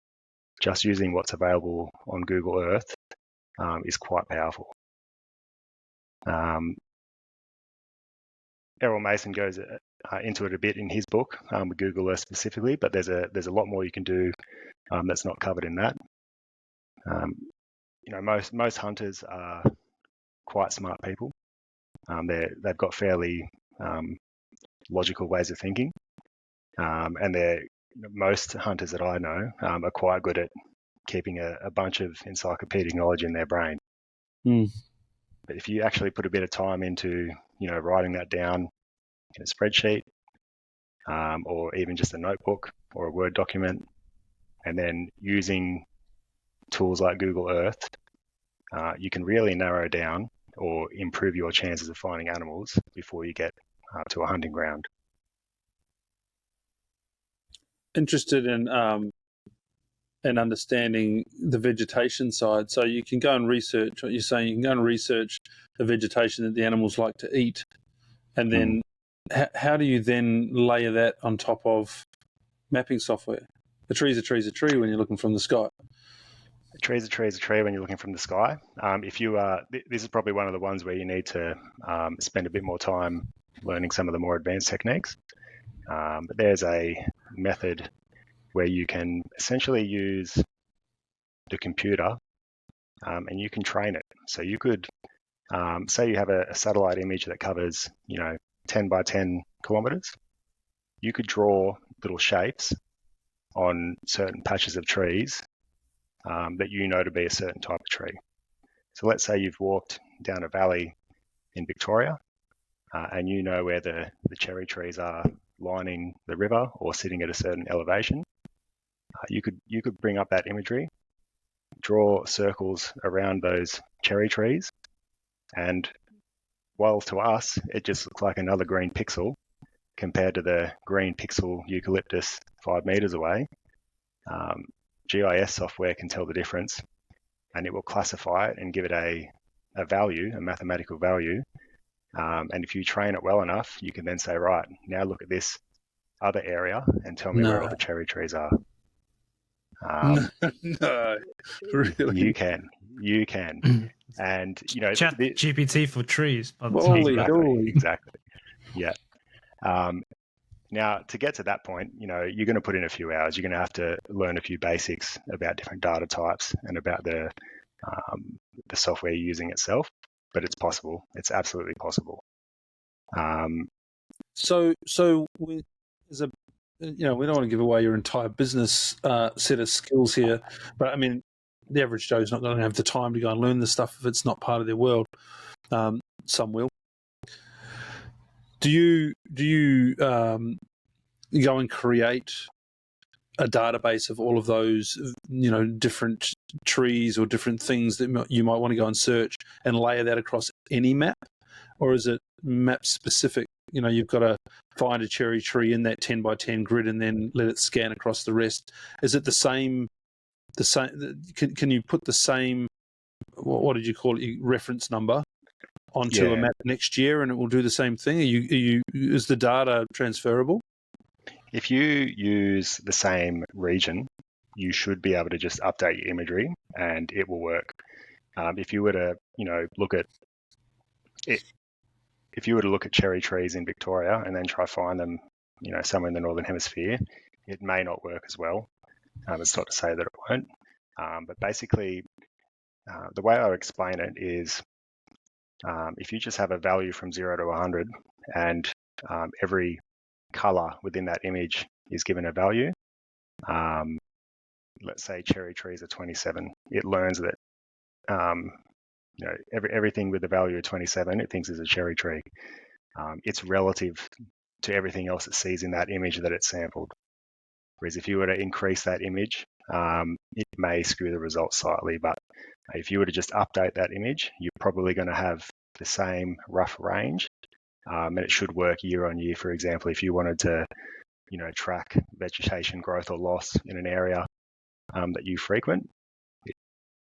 just using what's available on Google Earth is quite powerful. Errol Mason goes into it a bit in his book with Google Earth specifically, but there's a lot more you can do that's not covered in that. Most hunters are quite smart people. They've got fairly logical ways of thinking, and most hunters that I know are quite good at keeping a bunch of encyclopedic knowledge in their brain. But if you actually put a bit of time into writing that down in a spreadsheet or even just a notebook or a Word document, and then using tools like Google Earth, you can really narrow down or improve your chances of finding animals before you get to a hunting ground. Interested in understanding the vegetation side. So you can go and research what you're saying. You can go and research the vegetation that the animals like to eat, and then how do you then layer that on top of mapping software? A tree's a tree's a tree when you're looking from the sky. A tree's a tree's a tree when you're looking from the sky. If you this is probably one of the ones where you need to spend a bit more time learning some of the more advanced techniques. But there's a method where you can essentially use the computer and you can train it. So you could say you have a satellite image that covers 10 by 10 kilometers. You could draw little shapes on certain patches of trees that to be a certain type of tree. So let's say you've walked down a valley in Victoria, and you know where the cherry trees are lining the river or sitting at a certain elevation, you could bring up that imagery, draw circles around those cherry trees, and while to us it just looks like another green pixel compared to the green pixel eucalyptus 5 meters away, GIS software can tell the difference, and it will classify it and give it a value, a mathematical value. And if you train it well enough, you can then say, right, now look at this other area and tell me where all the cherry trees are. No, really? You can. And, Chat GPT for trees. Exactly. Yeah. Now, to get to that point, you're going to put in a few hours. You're going to have to learn a few basics about different data types and about the software you're using itself. But it's possible. It's absolutely possible. So we don't want to give away your entire business set of skills here, but I mean, the average Joe's not going to have the time to go and learn this stuff if it's not part of their world. Some will. Do you go and create a database of all of those, different trees or different things that you might want to go and search and layer that across any map? Or is it map specific? You've got to find a cherry tree in that 10 by 10 grid and then let it scan across the rest. Is it the same? Can you put the same, what did you call it, reference number onto a map next year and it will do the same thing? Is the data transferable? If you use the same region, you should be able to just update your imagery and it will work. If you were to, look at it, if you were to look at cherry trees in Victoria and then try find them, somewhere in the Northern Hemisphere, it may not work as well. It's not to say that it won't. But basically, the way I would explain it is if you just have a value from 0 to 100 and every color within that image is given a value, let's say cherry trees are 27, it learns that everything with a value of 27 it thinks is a cherry tree. It's relative to everything else it sees in that image that it's sampled. Whereas if you were to increase that image, it may screw the results slightly, but if you were to just update that image, you're probably going to have the same rough range, and it should work year on year. For example, if you wanted to, track vegetation growth or loss in an area that you frequent,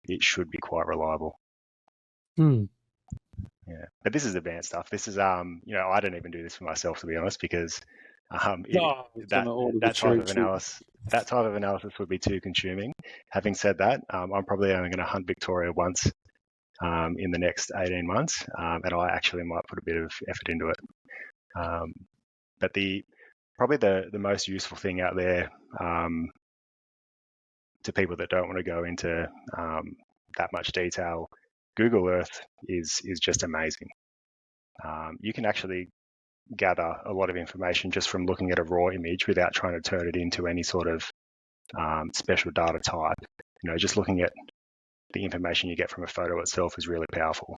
it should be quite reliable. Yeah, but this is advanced stuff. This is, I don't even do this for myself, to be honest, because that type of analysis would be too consuming. Having said that, I'm probably only going to hunt Victoria once in the next 18 months, and I actually might put a bit of effort into it. But probably the most useful thing out there to people that don't want to go into that much detail, Google Earth is just amazing. You can actually gather a lot of information just from looking at a raw image without trying to turn it into any sort of special data type. Just looking at the information you get from a photo itself is really powerful.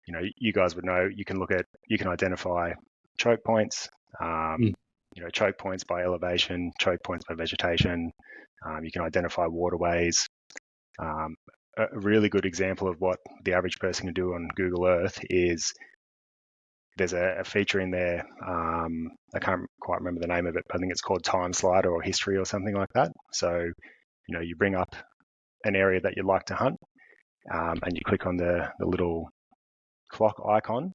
You guys would know, you can identify choke points, choke points by elevation, choke points by vegetation. You can identify waterways. A really good example of what the average person can do on Google Earth is there's a feature in there, I can't quite remember the name of it, but I think it's called Time Slider or History or something like that. So, you bring up an area that you'd like to hunt, and you click on the little clock icon,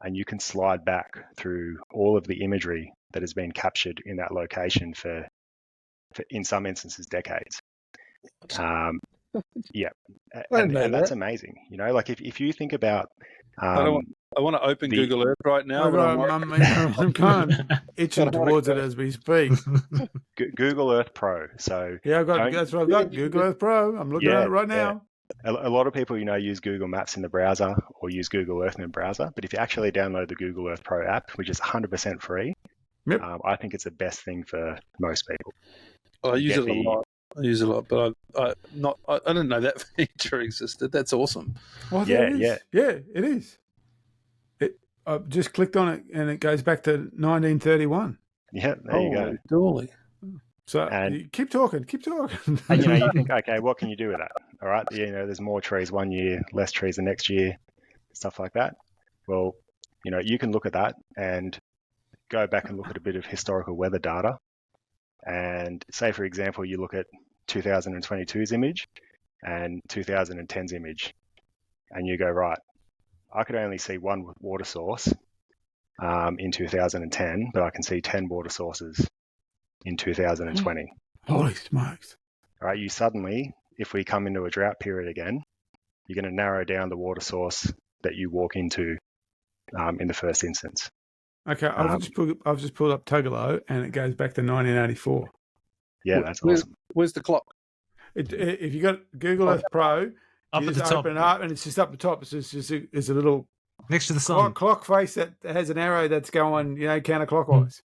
and you can slide back through all of the imagery that has been captured in that location for in some instances, decades. Yeah, and that's amazing. Like if you think about, I want to open Google Earth right now. I'm kind of itching towards it as we speak. Google Earth Pro. So yeah, that's what I've got. Google Earth Pro. I'm looking at it right now. A lot of people, use Google Maps in the browser or use Google Earth in the browser. But if you actually download the Google Earth Pro app, which is 100% free, I think it's the best thing for most people. I use it a lot. I use it a lot, but I didn't know that feature existed. That's awesome. Well, yeah, it is. I just clicked on it, and it goes back to 1931. Yeah, there you go. Dolly. So keep talking. And, you think, okay, what can you do with that? All right, there's more trees one year, less trees the next year, stuff like that. Well, you can look at that and go back and look at a bit of historical weather data. And say, for example, you look at 2022's image and 2010's image, and you go, right, I could only see one water source in 2010, but I can see 10 water sources in 2020. Holy smokes. All right, you suddenly, if we come into a drought period again, you're going to narrow down the water source that you walk into in the first instance. Okay, I've just pulled up Tugelo, and it goes back to 1984. Yeah, that's awesome. Where's the clock? If you got Google Earth Pro, up you at just the top, open it up, and it's just up the top. It's a little next to the sun clock face that has an arrow that's going, counterclockwise,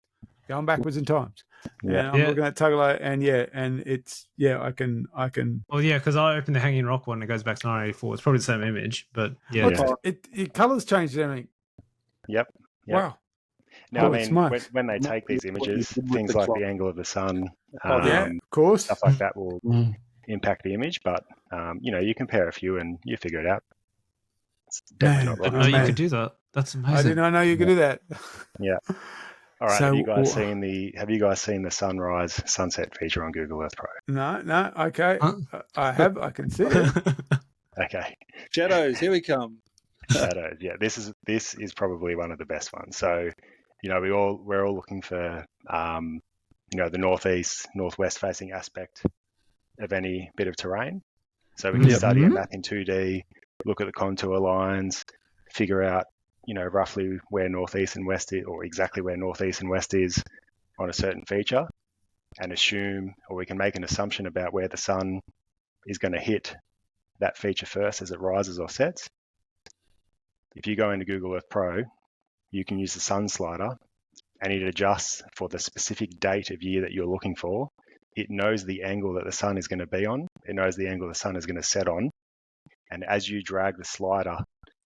going backwards in times. Yeah, I'm looking at Tugelo, and it's I can. Well, yeah, because I opened the Hanging Rock one. It goes back to 1984. It's probably the same image, but it colors changed everything. Yep. Wow. Now, when they take these images, things like the angle of the sun, of course, stuff like that will impact the image. But you compare a few and you figure it out. It's definitely not I didn't know you could do that. That's amazing. I did not know you could do that. Yeah. All right. So, have you guys seen the sunrise sunset feature on Google Earth Pro? No. Okay. Huh? I have. I can see it. Okay. Shadows. Here we come. Shadows. Yeah. This is probably one of the best ones. So, we're all looking for the northwest facing aspect of any bit of terrain. So we can study a map in 2D, look at the contour lines, figure out roughly where northeast and west is, or exactly where northeast and west is on a certain feature, and we can make an assumption about where the sun is going to hit that feature first as it rises or sets. If you go into Google Earth Pro, you can use the sun slider, and it adjusts for the specific date of year that you're looking for. It knows the angle that the sun is going to be on. It knows the angle the sun is going to set on. And as you drag the slider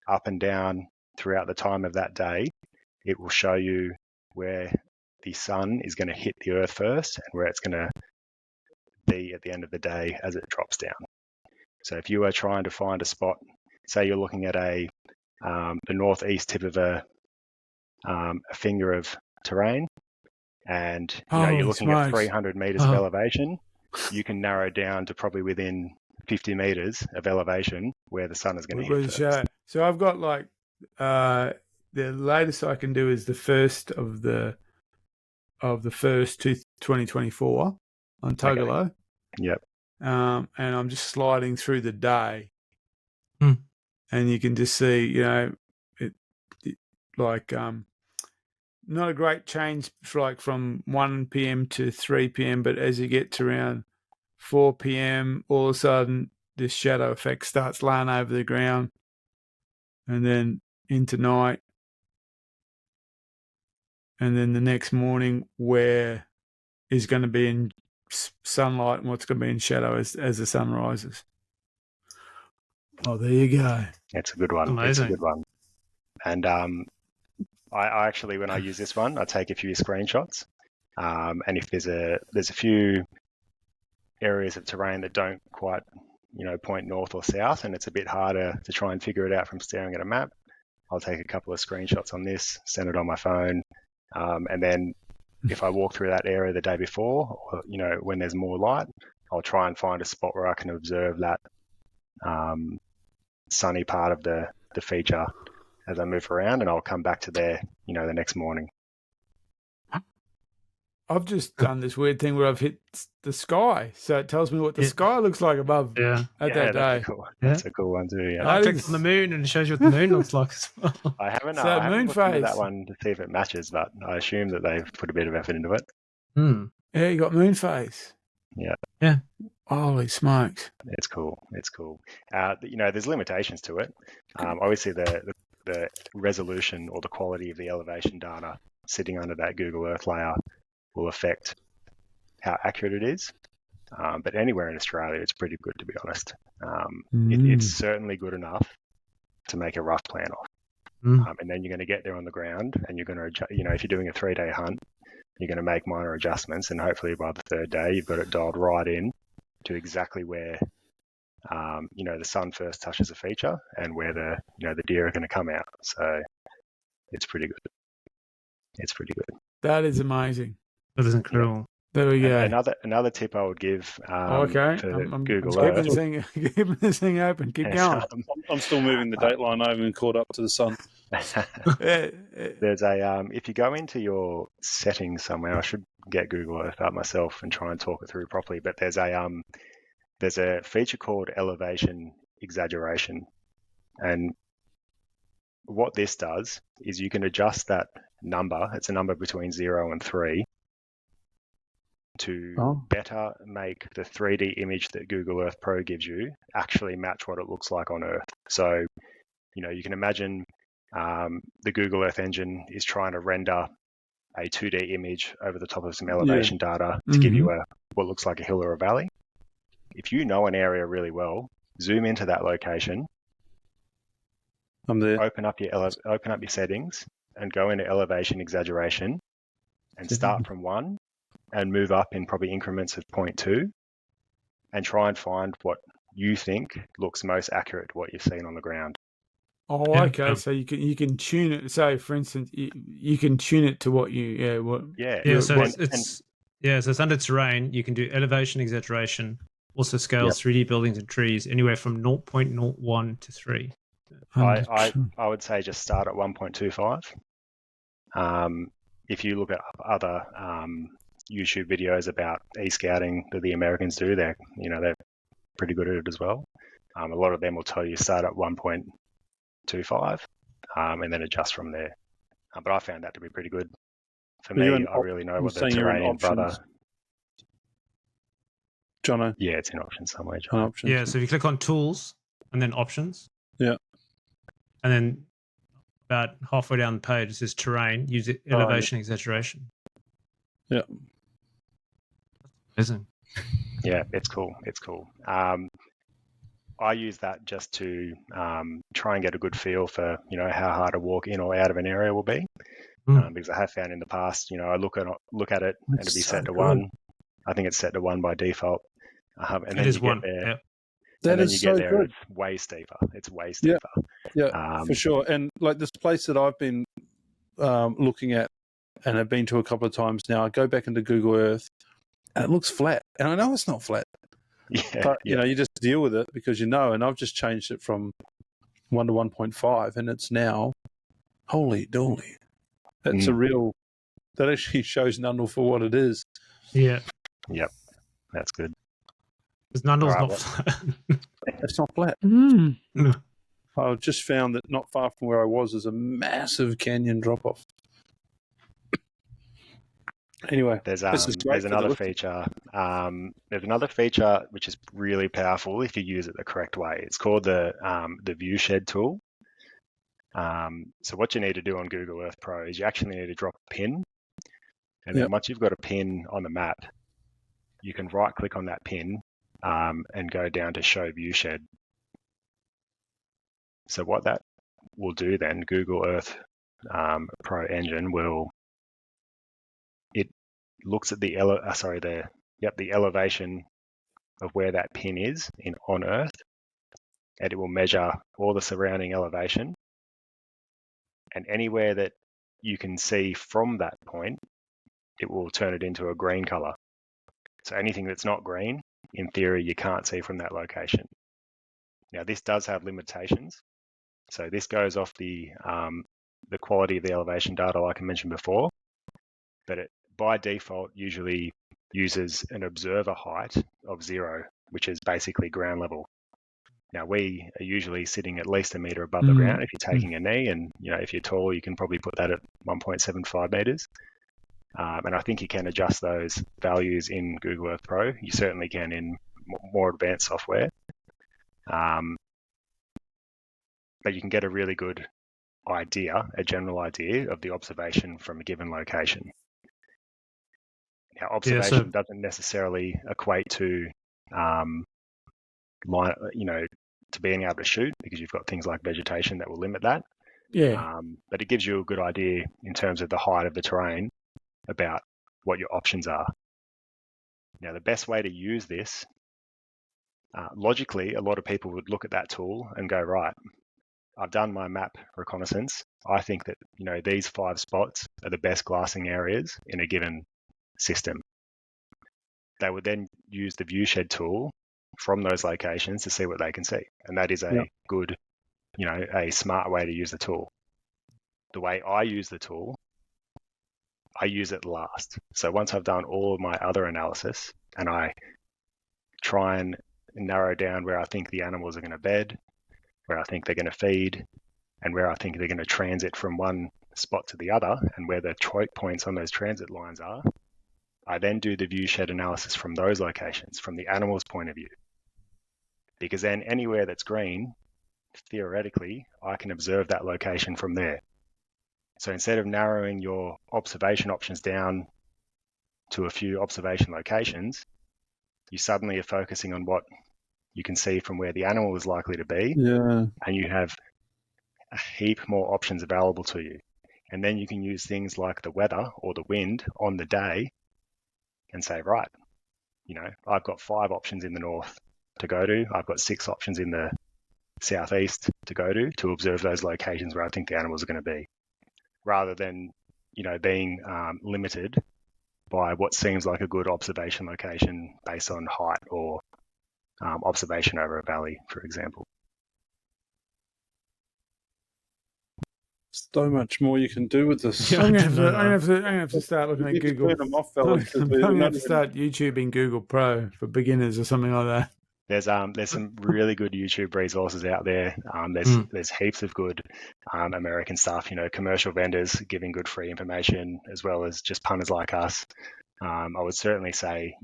up and down throughout the time of that day, it will show you where the sun is going to hit the earth first and where it's going to be at the end of the day as it drops down. So if you are trying to find a spot, say you're looking at the northeast tip of a finger of terrain, and you're looking at 300 meters of elevation, you can narrow down to probably within 50 meters of elevation where the sun is going to hit first. So I've got the latest I can do is the first of the first 2024 on Tugelo. Okay. Yep. And I'm just sliding through the day, and you can just see, not a great change from 1 p.m. to 3 p.m., but as you get to around 4 p.m., all of a sudden this shadow effect starts laying over the ground, and then into night, and then the next morning where is going to be in sunlight and what's going to be in shadow as the sun rises. Oh, there you go. It's a good one. Amazing. It's a good one. And I actually, when I use this one, I take a few screenshots. And if there's a few areas of terrain that don't quite, point north or south, and it's a bit harder to try and figure it out from staring at a map, I'll take a couple of screenshots on this, send it on my phone, and then if I walk through that area the day before, or, when there's more light, I'll try and find a spot where I can observe that sunny part of the feature as I move around, and I'll come back to there, the next morning. I've just done this weird thing where I've hit the sky, so it tells me what the sky looks like above that day. Cool. That's a cool one too. Yeah. I clicked on the moon and it shows you what the moon looks like as well. I haven't moon looked into that one to see if it matches, but I assume that they've put a bit of effort into it. Yeah, you got moon phase. Yeah. Holy smokes! It's cool. There's limitations to it. Obviously, the resolution or the quality of the elevation data sitting under that Google Earth layer will affect how accurate it is. But anywhere in Australia, it's pretty good, to be honest. Mm. It's certainly good enough to make a rough plan off. And then you're going to get there on the ground, and you're going to, if you're doing a 3-day hunt, you're going to make minor adjustments, and hopefully by the 3rd day, you've got it dialed right in to exactly where, the sun first touches a feature and where the deer are going to come out. So it's pretty good. It's pretty good. That is amazing. That is incredible. There we go. Another tip I would give okay. for I'm Google keeping Earth. keeping this thing open. Keep going. I'm still moving the dateline. I haven't caught up to the sun. There's a if you go into your settings somewhere, I should get Google Earth up myself and try and talk it through properly. But there's a feature called elevation exaggeration, and what this does is you can adjust that number. It's a number between 0 and 3 to better make the 3D image that Google Earth Pro gives you actually match what it looks like on Earth. So, you can imagine the Google Earth engine is trying to render a 2D image over the top of some elevation data to give you what looks like a hill or a valley. If you know an area really well, zoom into that location. I'm there. Open up your settings and go into elevation exaggeration and start from 1 and move up in probably increments of 0.2 and try and find what you think looks most accurate to what you've seen on the ground. Oh, okay. So you can tune it. So, for instance, you can tune it to what you So it's under terrain. You can do elevation exaggeration. Also scales 3D buildings and trees anywhere from 0.01 to 3. I would say just start at 1.25. If you look at other YouTube videos about e-scouting that the Americans do, they're pretty good at it as well. A lot of them will tell you start at 1.25 and then adjust from there. But I found that to be pretty good. For me, I really know what the terrain brother. Jono? Yeah, it's in options somewhere, John. Options. Yeah, so if you click on tools and then options. Yeah. And then about halfway down the page, it says terrain, use elevation exaggeration. Yeah. Amazing. Yeah, it's cool. It's cool. I use that just to try and get a good feel for, how hard a walk in or out of an area will be. Because I have found in the past, I look at it and it'll be set to 1. I think it's set to 1 by default. And then you get there. Yep. That is so good. It's way steeper. It's way steeper. Yeah, for sure. And like this place that I've been looking at and have been to a couple of times now, I go back into Google Earth and it looks flat. And I know it's not flat. But, you just deal with it because and I've just changed it from 1 to 1.5 and it's now, holy dooly. That's that actually shows Nundle for what it is. Yeah. Yep. That's good. Because Nundle's not flat. It's not flat. I just found that not far from where I was is a massive canyon drop-off. Anyway, there's another feature. There's another feature which is really powerful if you use it the correct way. It's called the view shed tool. So what you need to do on Google Earth Pro is you actually need to drop a pin, and then once you've got a pin on the map, you can right-click on that pin and go down to Show View Shed. So what that will do then, Google Earth Pro engine it looks at the elevation of where that pin is on Earth, and it will measure all the surrounding elevation, and anywhere that you can see from that point, it will turn it into a green color. So anything that's not green, in theory, you can't see from that location. Now, this does have limitations. So this goes off the quality of the elevation data, like I mentioned before, but it, by default, usually uses an observer height of 0, which is basically ground level. Now, we are usually sitting at least a metre above the ground if you're taking a knee, and if you're tall, you can probably put that at 1.75 metres. And I think you can adjust those values in Google Earth Pro. You certainly can in more advanced software. But you can get a really good idea, a general idea of the observation from a given location. observation doesn't necessarily equate to to being able to shoot, because you've got things like vegetation that will limit that. Yeah. But it gives you a good idea in terms of the height of the terrain about what your options are. Now, the best way to use this, logically, a lot of people would look at that tool and go, right, I've done my map reconnaissance. I think that, these 5 spots are the best glassing areas in a given system. They would then use the viewshed tool from those locations to see what they can see. And that is a good, a smart way to use the tool. The way I use the tool, I use it last. So once I've done all of my other analysis and I try and narrow down where I think the animals are going to bed, where I think they're going to feed, and where I think they're going to transit from one spot to the other, and where the choke points on those transit lines are, I then do the viewshed analysis from those locations, from the animal's point of view. Because then anywhere that's green, theoretically, I can observe that location from there. So instead of narrowing your observation options down to a few observation locations, you suddenly are focusing on what you can see from where the animal is likely to be, and you have a heap more options available to you. And then you can use things like the weather or the wind on the day and say, right, I've got 5 options in the north to go to. I've got 6 options in the southeast to go to observe those locations where I think the animals are going to be, rather than, being limited by what seems like a good observation location based on height or observation over a valley, for example. So much more you can do with this. I'm going to have to start looking at Google. Turn them off, fellas. I'm going to have to start YouTubing Google Pro for beginners or something like that. There's some really good YouTube resources out there. There's heaps of good American stuff. Commercial vendors giving good free information, as well as just punters like us. I would certainly say,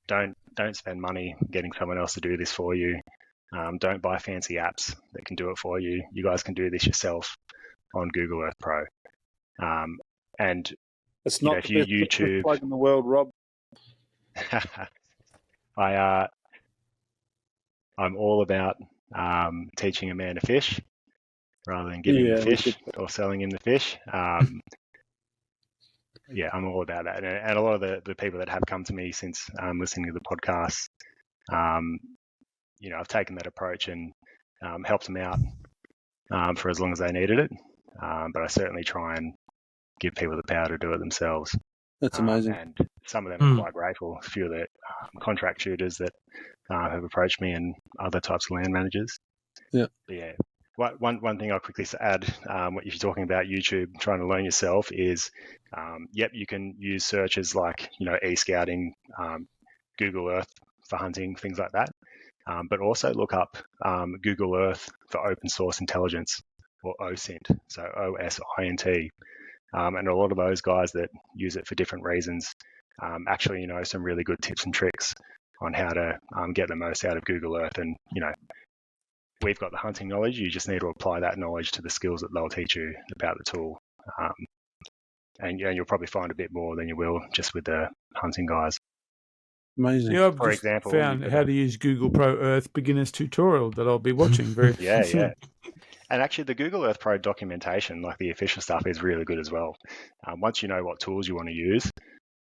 don't spend money getting someone else to do this for you. Don't buy fancy apps that can do it for you. You guys can do this yourself on Google Earth Pro. And it's not if you YouTube plug in the world, Rob. I'm all about teaching a man to fish rather than giving him the fish or selling him the fish. I'm all about that. And a lot of the people that have come to me since listening to the podcast, I've taken that approach and helped them out for as long as they needed it. But I certainly try and give people the power to do it themselves. That's amazing. And some of them are quite grateful. A few of the contract shooters that have approached me, and other types of land managers. Yeah. But yeah. One thing I'll quickly add, what if you're talking about YouTube, trying to learn yourself, is, you can use searches like, e-scouting, Google Earth for hunting, things like that. But also look up Google Earth for open source intelligence, or OSINT, so OSINT. And a lot of those guys that use it for different reasons actually know some really good tips and tricks on how to get the most out of Google Earth. And, we've got the hunting knowledge. You just need to apply that knowledge to the skills that they'll teach you about the tool. And you'll probably find a bit more than you will just with the hunting guys. Amazing. Yeah, I've For just example, found how to use Google Pro Earth beginner's tutorial that I'll be watching very Yeah. And actually, the Google Earth Pro documentation, like the official stuff, is really good as well. Once you know what tools you want to use,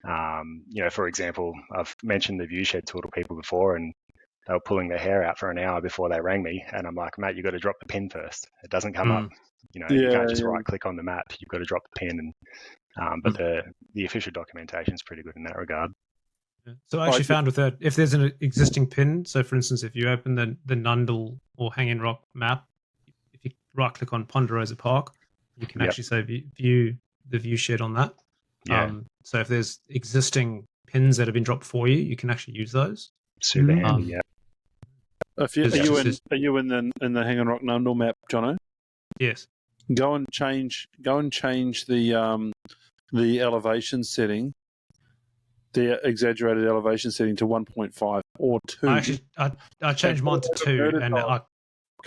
for example, I've mentioned the viewshed tool to people before, and they were pulling their hair out for an hour before they rang me, and I'm like, mate, you've got to drop the pin first. It doesn't come up. You can't just right click on the map. You've got to drop the pin. And but the official documentation is pretty good in that regard. So I actually found with that, if there's an existing pin, so for instance, if you open the Nundle or Hanging Rock map, if you right click on Ponderosa Park, you can actually say view the viewshed on that. Yeah. So if there's existing pins that have been dropped for you, you can actually use those. Super handy, yeah. Are you in the Hanging Rock Nundle map, Jono? Yes. Go and change the elevation setting, the exaggerated elevation setting, to 1.5 or 2. I changed mine to 2, and go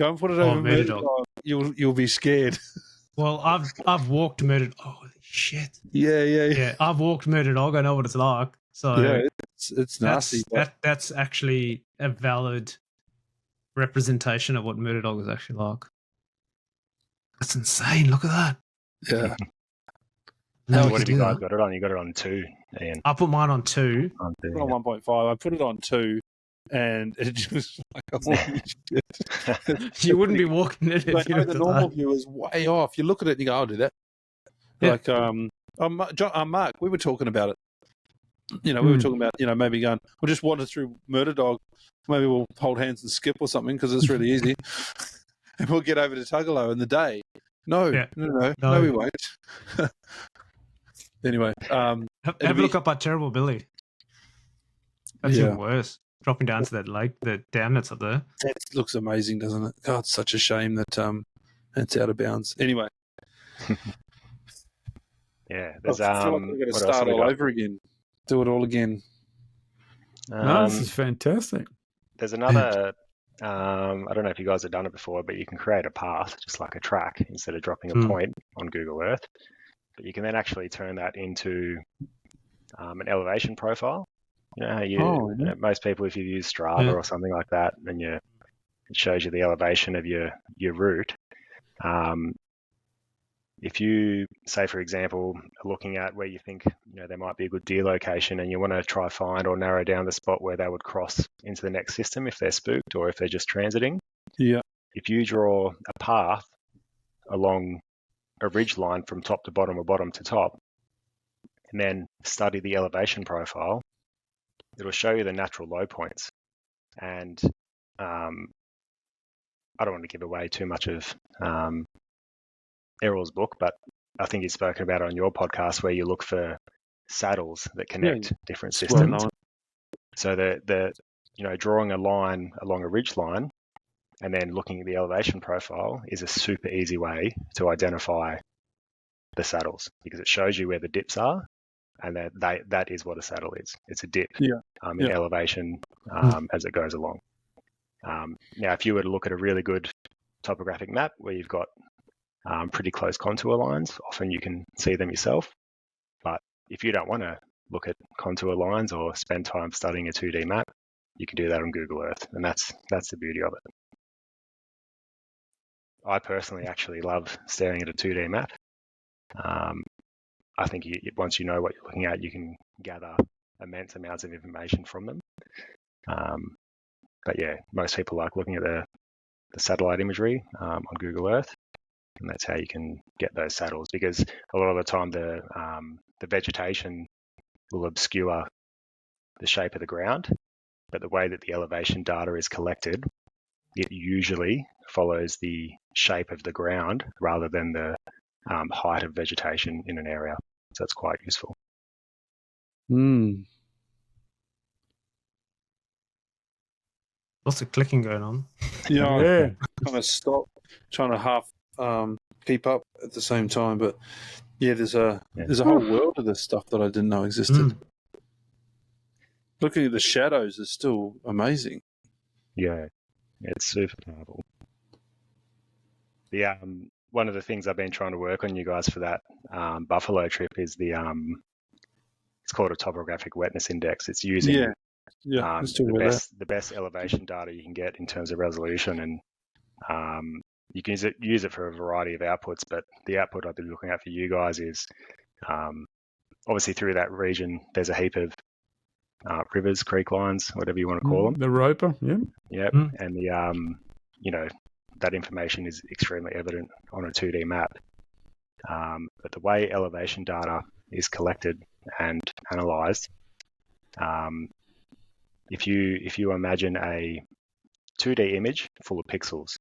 and put it over Murder Dog. You'll be scared. Well, I've walked Murder. Oh shit. Yeah. I've walked Murder Dog. I know what it's like. So Yeah, it's nasty. that's actually a valid representation of what Murder Dog is actually like. That's insane. Look at that. Yeah. What have you guys got it on? You got it on 2, Ian. I put mine on 2. On 1.5. I put it on 2, and it just like, holy shit. You wouldn't be walking it if you the normal view is way off. You look at it and you go, I'll do that. Yeah. Like, Mark, we were talking about it. We were talking about, maybe going, we'll just wander through Murder Dog. Maybe we'll hold hands and skip or something because it's really easy. And we'll get over to Tugalo in the day. No, we won't. Anyway. Have a look up at Terrible Billy. That's even worse. Dropping down to that lake, the dam that's up there. That looks amazing, doesn't it? God, it's such a shame that it's out of bounds. Anyway. Yeah, there's I feel like we're going to start all over again. Do it all again. No, this is fantastic. There's another. I don't know if you guys have done it before, but you can create a path, just like a track, instead of dropping a point on Google Earth. But you can then actually turn that into an elevation profile. You know how most people, if you use Strava or something like that, then it shows you the elevation of your route. If you, say, for example, are looking at where you think there might be a good deer location and you want to try find or narrow down the spot where they would cross into the next system if they're spooked or if they're just transiting. Yeah. If you draw a path along a ridge line from top to bottom or bottom to top, and then study the elevation profile, it'll show you the natural low points. And I don't want to give away too much of Errol's book, but I think you've spoken about it on your podcast where you look for saddles that connect different systems. So the drawing a line along a ridge line and then looking at the elevation profile is a super easy way to identify the saddles because it shows you where the dips are, and that is what a saddle is. It's a dip in elevation as it goes along. Now, if you were to look at a really good topographic map where you've got pretty close contour lines, often you can see them yourself. But if you don't want to look at contour lines or spend time studying a 2D map, you can do that on Google Earth, and that's the beauty of it. I personally actually love staring at a 2D map. I think once you know what you're looking at, you can gather immense amounts of information from them. But yeah, most people like looking at the satellite imagery on Google Earth, and that's how you can get those saddles, because a lot of the time the vegetation will obscure the shape of the ground, but the way that the elevation data is collected, it usually follows the shape of the ground rather than the height of vegetation in an area. So it's quite useful. Lots of clicking going on. Yeah. Kind of stop, trying to half keep up at the same time. But yeah, there's a whole world of this stuff that I didn't know existed. Looking at the shadows is still amazing. Yeah, it's super powerful. One of the things I've been trying to work on, you guys, for that Buffalo trip is it's called a topographic wetness index. It's using the best elevation data you can get in terms of resolution, and you can use it for a variety of outputs. But the output I've been looking at for you guys is obviously through that region, there's a heap of rivers, creek lines, whatever you want to call them. The Roper, Yep, and that information is extremely evident on a 2D map. But the way elevation data is collected and analysed, if you imagine a 2D image full of pixels,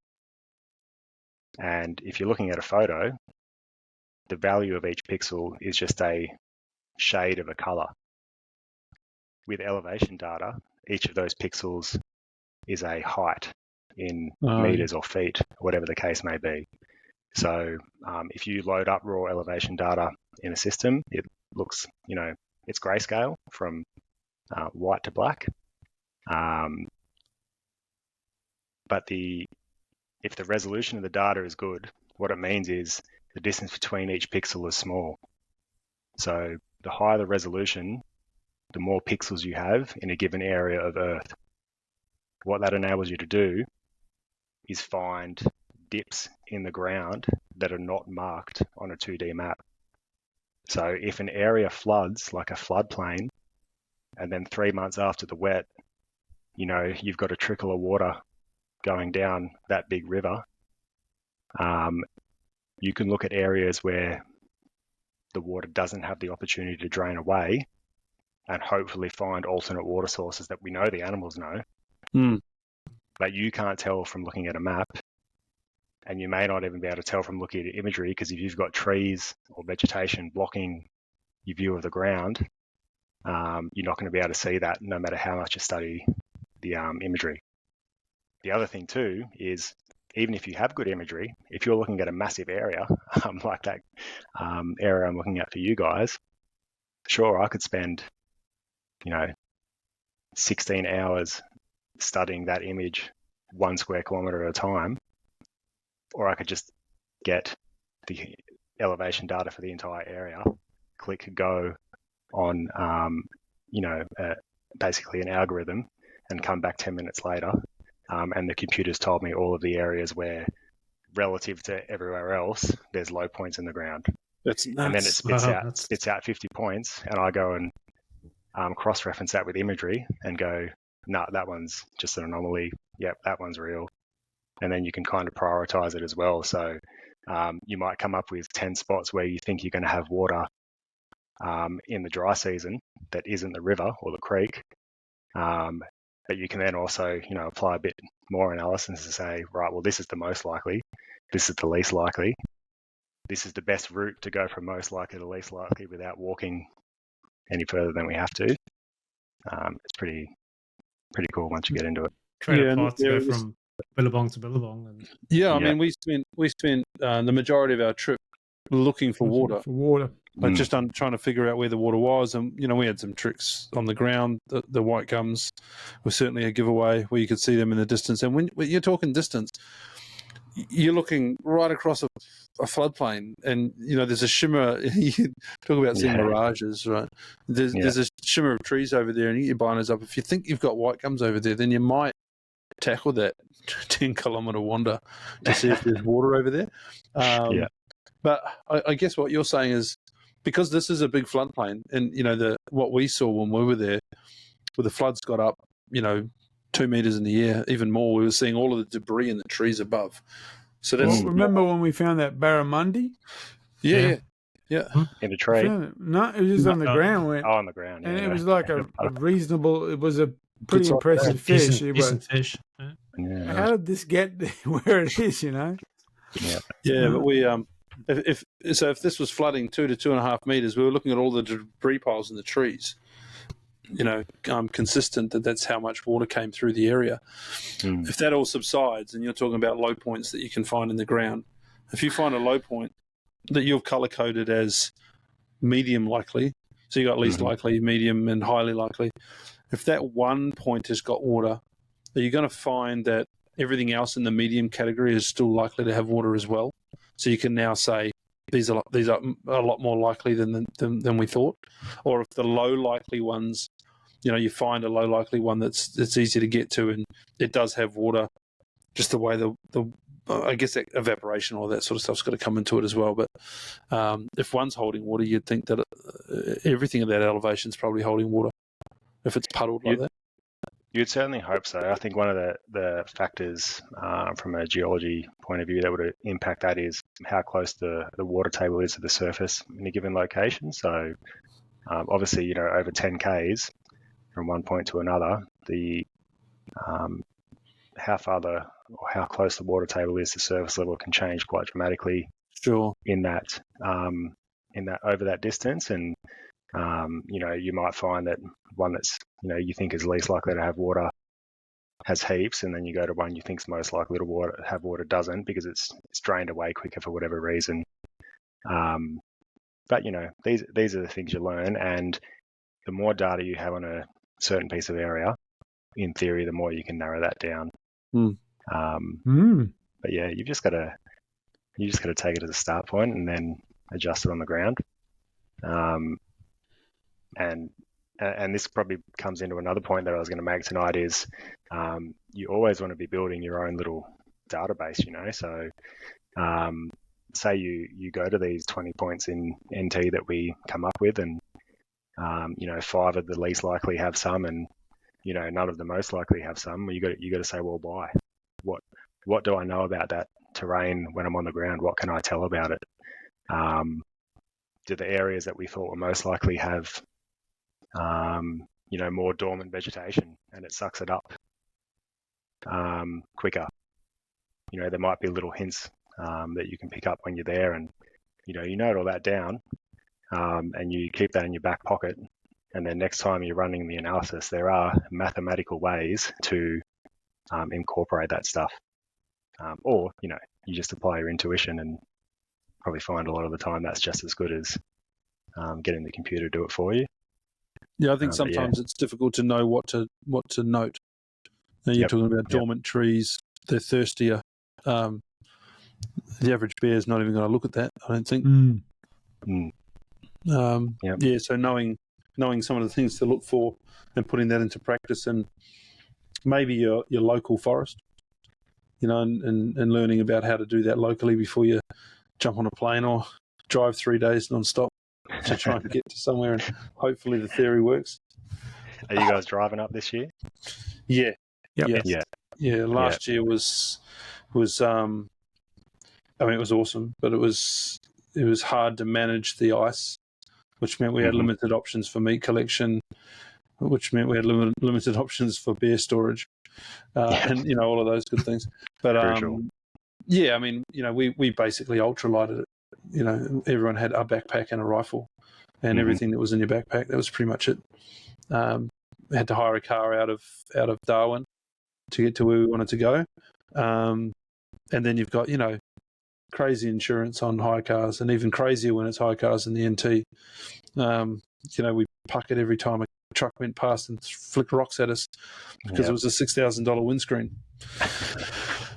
and if you're looking at a photo, the value of each pixel is just a shade of a colour. With elevation data, each of those pixels is a height in meters or feet, whatever the case may be. So if you load up raw elevation data in a system, it looks, it's grayscale from white to black. But if the resolution of the data is good, what it means is the distance between each pixel is small. So the higher the resolution, the more pixels you have in a given area of Earth. What that enables you to do is find dips in the ground that are not marked on a 2D map. So if an area floods, like a floodplain, and then 3 months after the wet, you've got a trickle of water going down that big river, you can look at areas where the water doesn't have the opportunity to drain away and hopefully find alternate water sources that we know the animals know, but you can't tell from looking at a map. And you may not even be able to tell from looking at imagery, because if you've got trees or vegetation blocking your view of the ground, you're not going to be able to see that no matter how much you study the imagery. The other thing too is, even if you have good imagery, if you're looking at a massive area, like that area I'm looking at for you guys, sure, I could spend 16 hours studying that image 1 square kilometre at a time, or I could just get the elevation data for the entire area, click go on, basically an algorithm, and come back 10 minutes later, and the computer's told me all of the areas where, relative to everywhere else, there's low points in the ground. That's nuts. And then it spits out 50 points, and I go and cross-reference that with imagery and go, nah, that one's just an anomaly. Yep, that one's real. And then you can kind of prioritize it as well. So you might come up with 10 spots where you think you're going to have water in the dry season that isn't the river or the creek. But you can then also, apply a bit more analysis to say, right, well, this is the most likely. This is the least likely. This is the best route to go from most likely to least likely without walking any further than we have to. It's pretty cool once you get into it. Create a path to go from Billabong to Billabong. I mean, we spent the majority of our trip looking for water. Like just trying to figure out where the water was, and we had some tricks on the ground. The white gums were certainly a giveaway where you could see them in the distance. And when you're talking distance, you're looking right across a floodplain, and there's a shimmer. You talk about seeing mirages, right? There's a shimmer of trees over there, and you get your binders up. If you think you've got white gums over there, then you might tackle that 10-kilometre wander to see if there's water over there. But I guess what you're saying is, because this is a big floodplain, and what we saw when we were there, where the floods got up, 2 meters in the air, even more, we were seeing all of the debris in the trees above. So that's remember when we found that barramundi? Yeah. In a tree? No, it was just on the ground. On the ground, and it was like a reasonable. It was a pretty impressive fish. Decent fish. Yeah. How did this get where it is? Yeah, but we if this was flooding 2 to 2.5 meters, we were looking at all the debris piles in the trees. Consistent that's how much water came through the area. If that all subsides, and you're talking about low points that you can find in the ground, if you find a low point that you've color coded as medium likely, so you got least likely, medium, and highly likely. If that one point has got water, are you going to find that everything else in the medium category is still likely to have water as well? So you can now say these are a lot more likely than we thought. Or if the low likely ones, you find a low likely one that's easy to get to, and it does have water, just the way the I guess that evaporation, all that sort of stuff's got to come into it as well. But if one's holding water, you'd think that everything at that elevation is probably holding water if it's puddled like that. You'd certainly hope so. I think one of the factors from a geology point of view that would impact that is how close the water table is to the surface in a given location. So obviously, over 10 Ks from one point to another, the how close the water table is to surface level can change quite dramatically. Sure. In that over that distance, and you might find that one that's you think is least likely to have water has heaps, and then you go to one you think's most likely to have water doesn't, because it's drained away quicker for whatever reason. But these are the things you learn, and the more data you have on a certain piece of area, in theory, the more you can narrow that down. But yeah, you just got to take it as a start point and then adjust it on the ground. And this probably comes into another point that I was going to make tonight is you always want to be building your own little database, So say you go to these 20 points in NT that we come up with, and 5 of the least likely have some, and none of the most likely have some. Well, you got to say, well, why? What do I know about that terrain when I'm on the ground? What can I tell about it? Do the areas that we thought were most likely have more dormant vegetation, and it sucks it up quicker? There might be little hints that you can pick up when you're there, and you note all that down, and you keep that in your back pocket. And then next time you're running the analysis, there are mathematical ways to incorporate that stuff. Or, you just apply your intuition, and probably find a lot of the time that's just as good as getting the computer to do it for you. Yeah, I think sometimes it's difficult to know what to note. Now you're talking about dormant trees; they're thirstier. The average bear is not even going to look at that, I don't think. Yeah, so knowing some of the things to look for and putting that into practice, and maybe your local forest, and learning about how to do that locally before you jump on a plane or drive 3 days non-stop to try and get to somewhere, and hopefully the theory works. Are you guys driving up this year? Yeah. Yep. Yeah. Last year was it was awesome, but it was hard to manage the ice, which meant we had limited options for meat collection, which meant we had limited options for beer storage, and all of those good things. But we basically ultralighted it. Everyone had a backpack and a rifle, and everything that was in your backpack. That was pretty much it. Had to hire a car out of Darwin to get to where we wanted to go, and then you've got crazy insurance on hire cars, and even crazier when it's hire cars in the NT. We puck it every time a truck went past and flicked rocks at us because it was a $6,000 windscreen.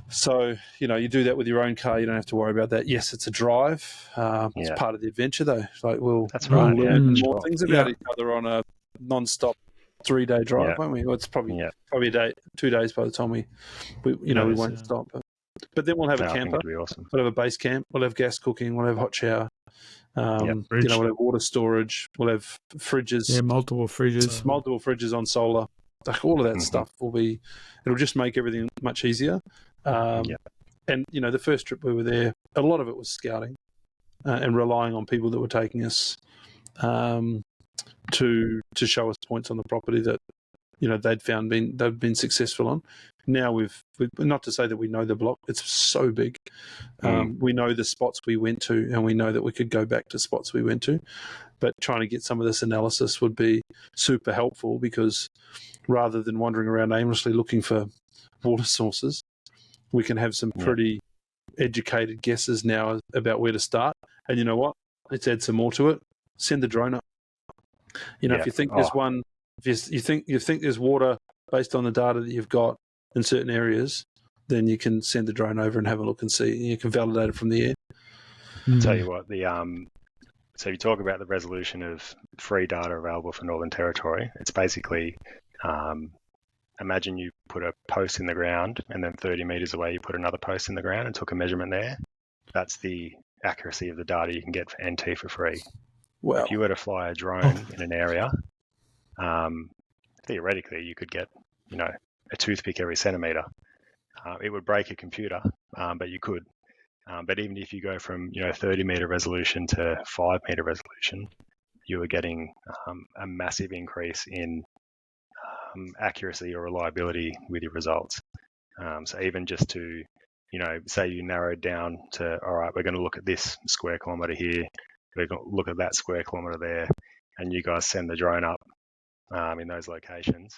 So, you do that with your own car. You don't have to worry about that. Yes, it's a drive. It's part of the adventure, though. Like we'll learn more things about each other on a non-stop 3-day drive, won't we? Well, it's probably a day, 2 days by the time we won't stop. But then we'll have a camper. Awesome. We'll have a base camp. We'll have gas cooking. We'll have hot shower. We'll have water storage. We'll have fridges. Yeah, multiple fridges. Multiple fridges on solar. Like all of that stuff it'll just make everything much easier. And, the first trip we were there, a lot of it was scouting and relying on people that were taking us to show us points on the property that, they've been successful on. Now we've not to say that we know the block. It's so big. We know the spots we went to, and we know that we could go back to spots we went to. But trying to get some of this analysis would be super helpful, because rather than wandering around aimlessly looking for water sources, we can have some pretty educated guesses now about where to start. And you know what? Let's add some more to it. Send the drone up. If you think there's one, if you think there's water based on the data that you've got in certain areas, then you can send the drone over and have a look and see. You can validate it from the air. I'll tell you what, so you talk about the resolution of free data available for Northern Territory. It's basically, imagine you put a post in the ground, and then 30 meters away you put another post in the ground and took a measurement there. That's the accuracy of the data you can get for NT for free. Wow. If you were to fly a drone in an area, theoretically you could get, a toothpick every centimeter. It would break a computer, but you could. But even if you go from 30 meter resolution to 5 meter resolution, you are getting a massive increase in accuracy or reliability with your results. So even just to say you narrowed down to, all right, we're going to look at this square kilometer here, we're going to look at that square kilometer there, and you guys send the drone up in those locations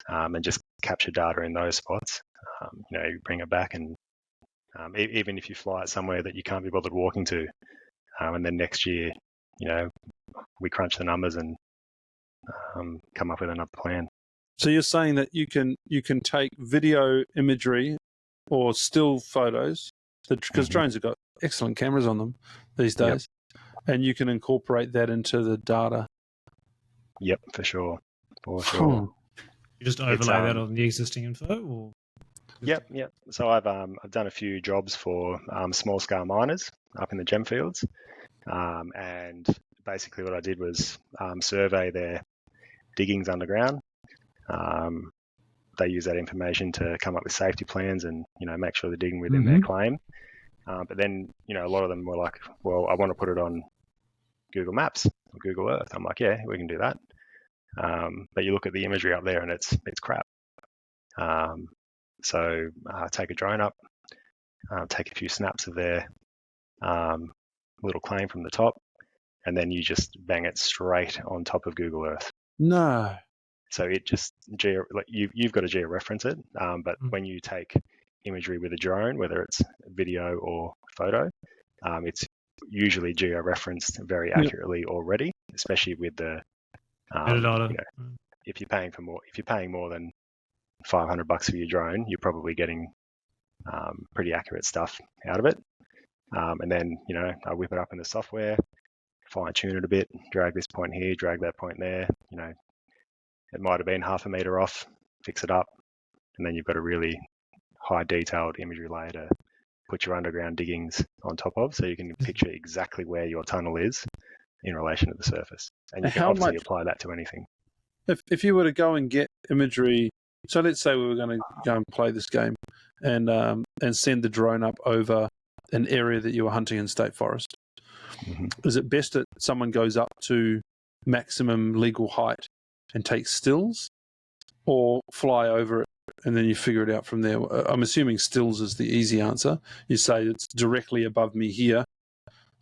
and just capture data in those spots. You bring it back, and even if you fly it somewhere that you can't be bothered walking to, and then next year, we crunch the numbers and come up with another plan. So you're saying that you can take video imagery or still photos, because drones have got excellent cameras on them these days, and you can incorporate that into the data. Yep, for sure. For sure. You just overlay that on the existing info, or? Yep. So I've done a few jobs for small scale miners up in the gem fields, and basically what I did was survey their diggings underground. They use that information to come up with safety plans and make sure they're digging within their claim. But then a lot of them were like, well, I want to put it on Google Maps or Google Earth. I'm like, yeah, we can do that. But you look at the imagery up there and it's crap. So take a drone up, take a few snaps of their little claim from the top, and then you just bang it straight on top of Google Earth. No. So it just you've got to georeference it, but when you take imagery with a drone, whether it's video or photo, it's usually georeferenced very accurately already, especially with the if you're paying more than $500 for your drone, you're probably getting pretty accurate stuff out of it. And then I whip it up in the software, fine tune it a bit, drag this point here, drag that point there. It might have been half a meter off, fix it up, and then you've got a really high detailed imagery layer to put your underground diggings on top of, so you can picture exactly where your tunnel is in relation to the surface. And you can obviously apply that to anything. If you were to go and get imagery, so let's say we were going to go and play this game and send the drone up over an area that you were hunting in state forest, is it best that someone goes up to maximum legal height and takes stills, or fly over it and then you figure it out from there? I'm assuming stills is the easy answer. You say it's directly above me here,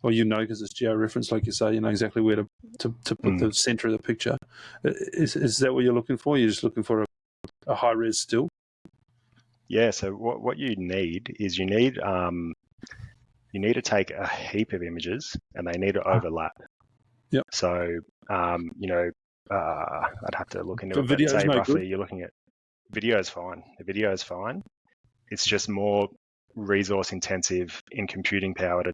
or because it's geo-referenced, like you say, you know exactly where to put the center of the picture. Is that what you're looking for? You're just looking for a high-res still? Yeah, so what you need is you need to take a heap of images, and they need to overlap. Yep. So, I'd have to look into it. Video's say no roughly good. You're looking at video's fine. The video's fine. It's just more resource intensive in computing power to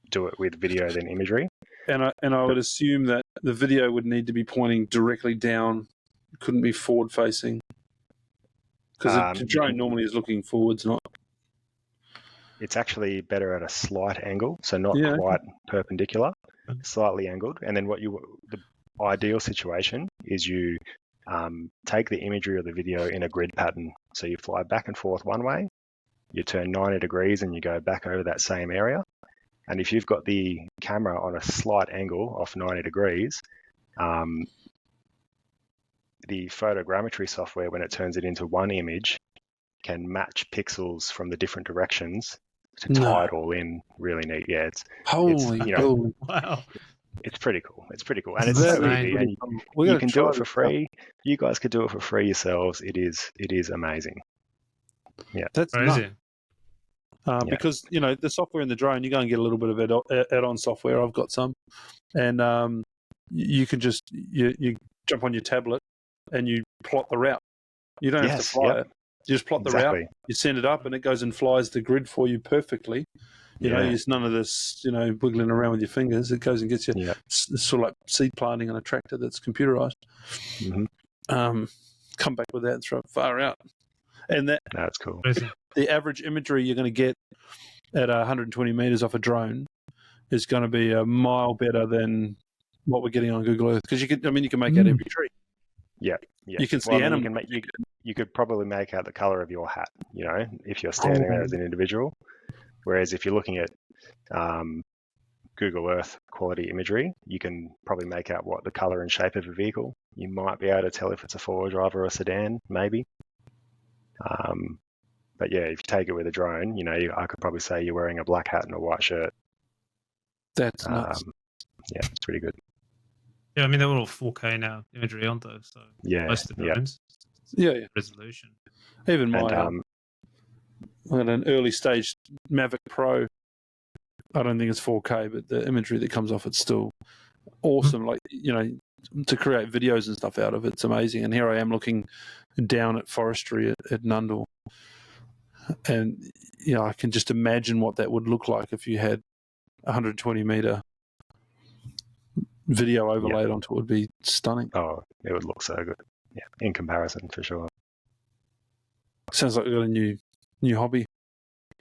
do it with video than imagery. And I would assume that the video would need to be pointing directly down. It couldn't be forward facing, because the drone normally is looking forwards, not. It's actually better at a slight angle, so not quite perpendicular, slightly angled. And then the ideal situation is you take the imagery or the video in a grid pattern. So you fly back and forth one way, you turn 90 degrees and you go back over that same area. And if you've got the camera on a slight angle off 90 degrees, the photogrammetry software, when it turns it into one image, can match pixels from the different directions to tie it all in really neat. Yeah, Wow. It's pretty cool. And it's so easy. And you can do it for free. You guys could do it for free yourselves. It is amazing. Yeah. That's crazy. Because, the software in the drone, you go and get a little bit of add-on software. I've got some. And you can just, you jump on your tablet and you plot the route. You don't have to fly it. You just plot the route, you send it up, and it goes and flies the grid for you perfectly. There's none of this, wiggling around with your fingers. It goes and gets you. It's sort of like seed planting on a tractor that's computerized. Come back with that and throw it far out. And that's cool. The average imagery you're going to get at 120 meters off a drone is going to be a mile better than what we're getting on Google Earth, because you can make out every tree. Yeah. You can see animals. You could probably make out the color of your hat, if you're standing there as an individual. Whereas if you're looking at Google Earth quality imagery, you can probably make out what the color and shape of a vehicle. You might be able to tell if it's a four-wheel drive or a sedan, maybe. But yeah, if you take it with a drone, I could probably say you're wearing a black hat and a white shirt. That's nuts. Yeah, it's pretty good. Yeah, they're all 4K now imagery, aren't they? So most of the drones. Yeah. Resolution. Even I got an early stage Mavic Pro. I don't think it's 4K, but the imagery that comes off it's still awesome. Like, to create videos and stuff out of it's amazing. And here I am looking down at forestry at Nundle. And, I can just imagine what that would look like if you had 120 meter video overlaid onto it would be stunning. Oh, it would look so good. Yeah, in comparison, for sure. Sounds like we've got a new hobby.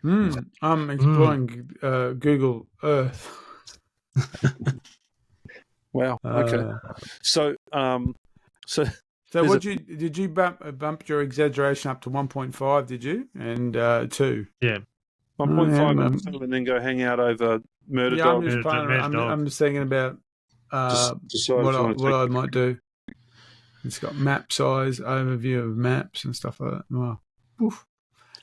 I'm exploring Google Earth. Wow. Okay. So what did you bump your exaggeration up to 1.5? Did you? And 2? Yeah. 1.5 and then go hang out over murder dogs. I'm just thinking about what I might do. It's got map size, overview of maps and stuff like that. Wow. Oof.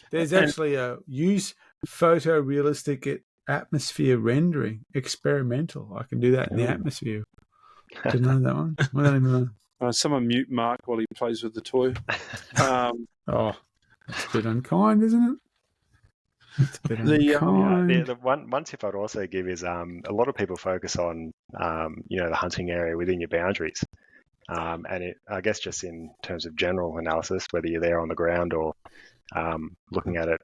There's actually a use photorealistic atmosphere rendering, experimental. I can do that in the atmosphere. Didn't know that one. I don't even know. Someone mute Mark while he plays with the toy. That's a bit unkind, isn't it? The one tip I'd also give is a lot of people focus on the hunting area within your boundaries, and I guess just in terms of general analysis, whether you're there on the ground or looking at it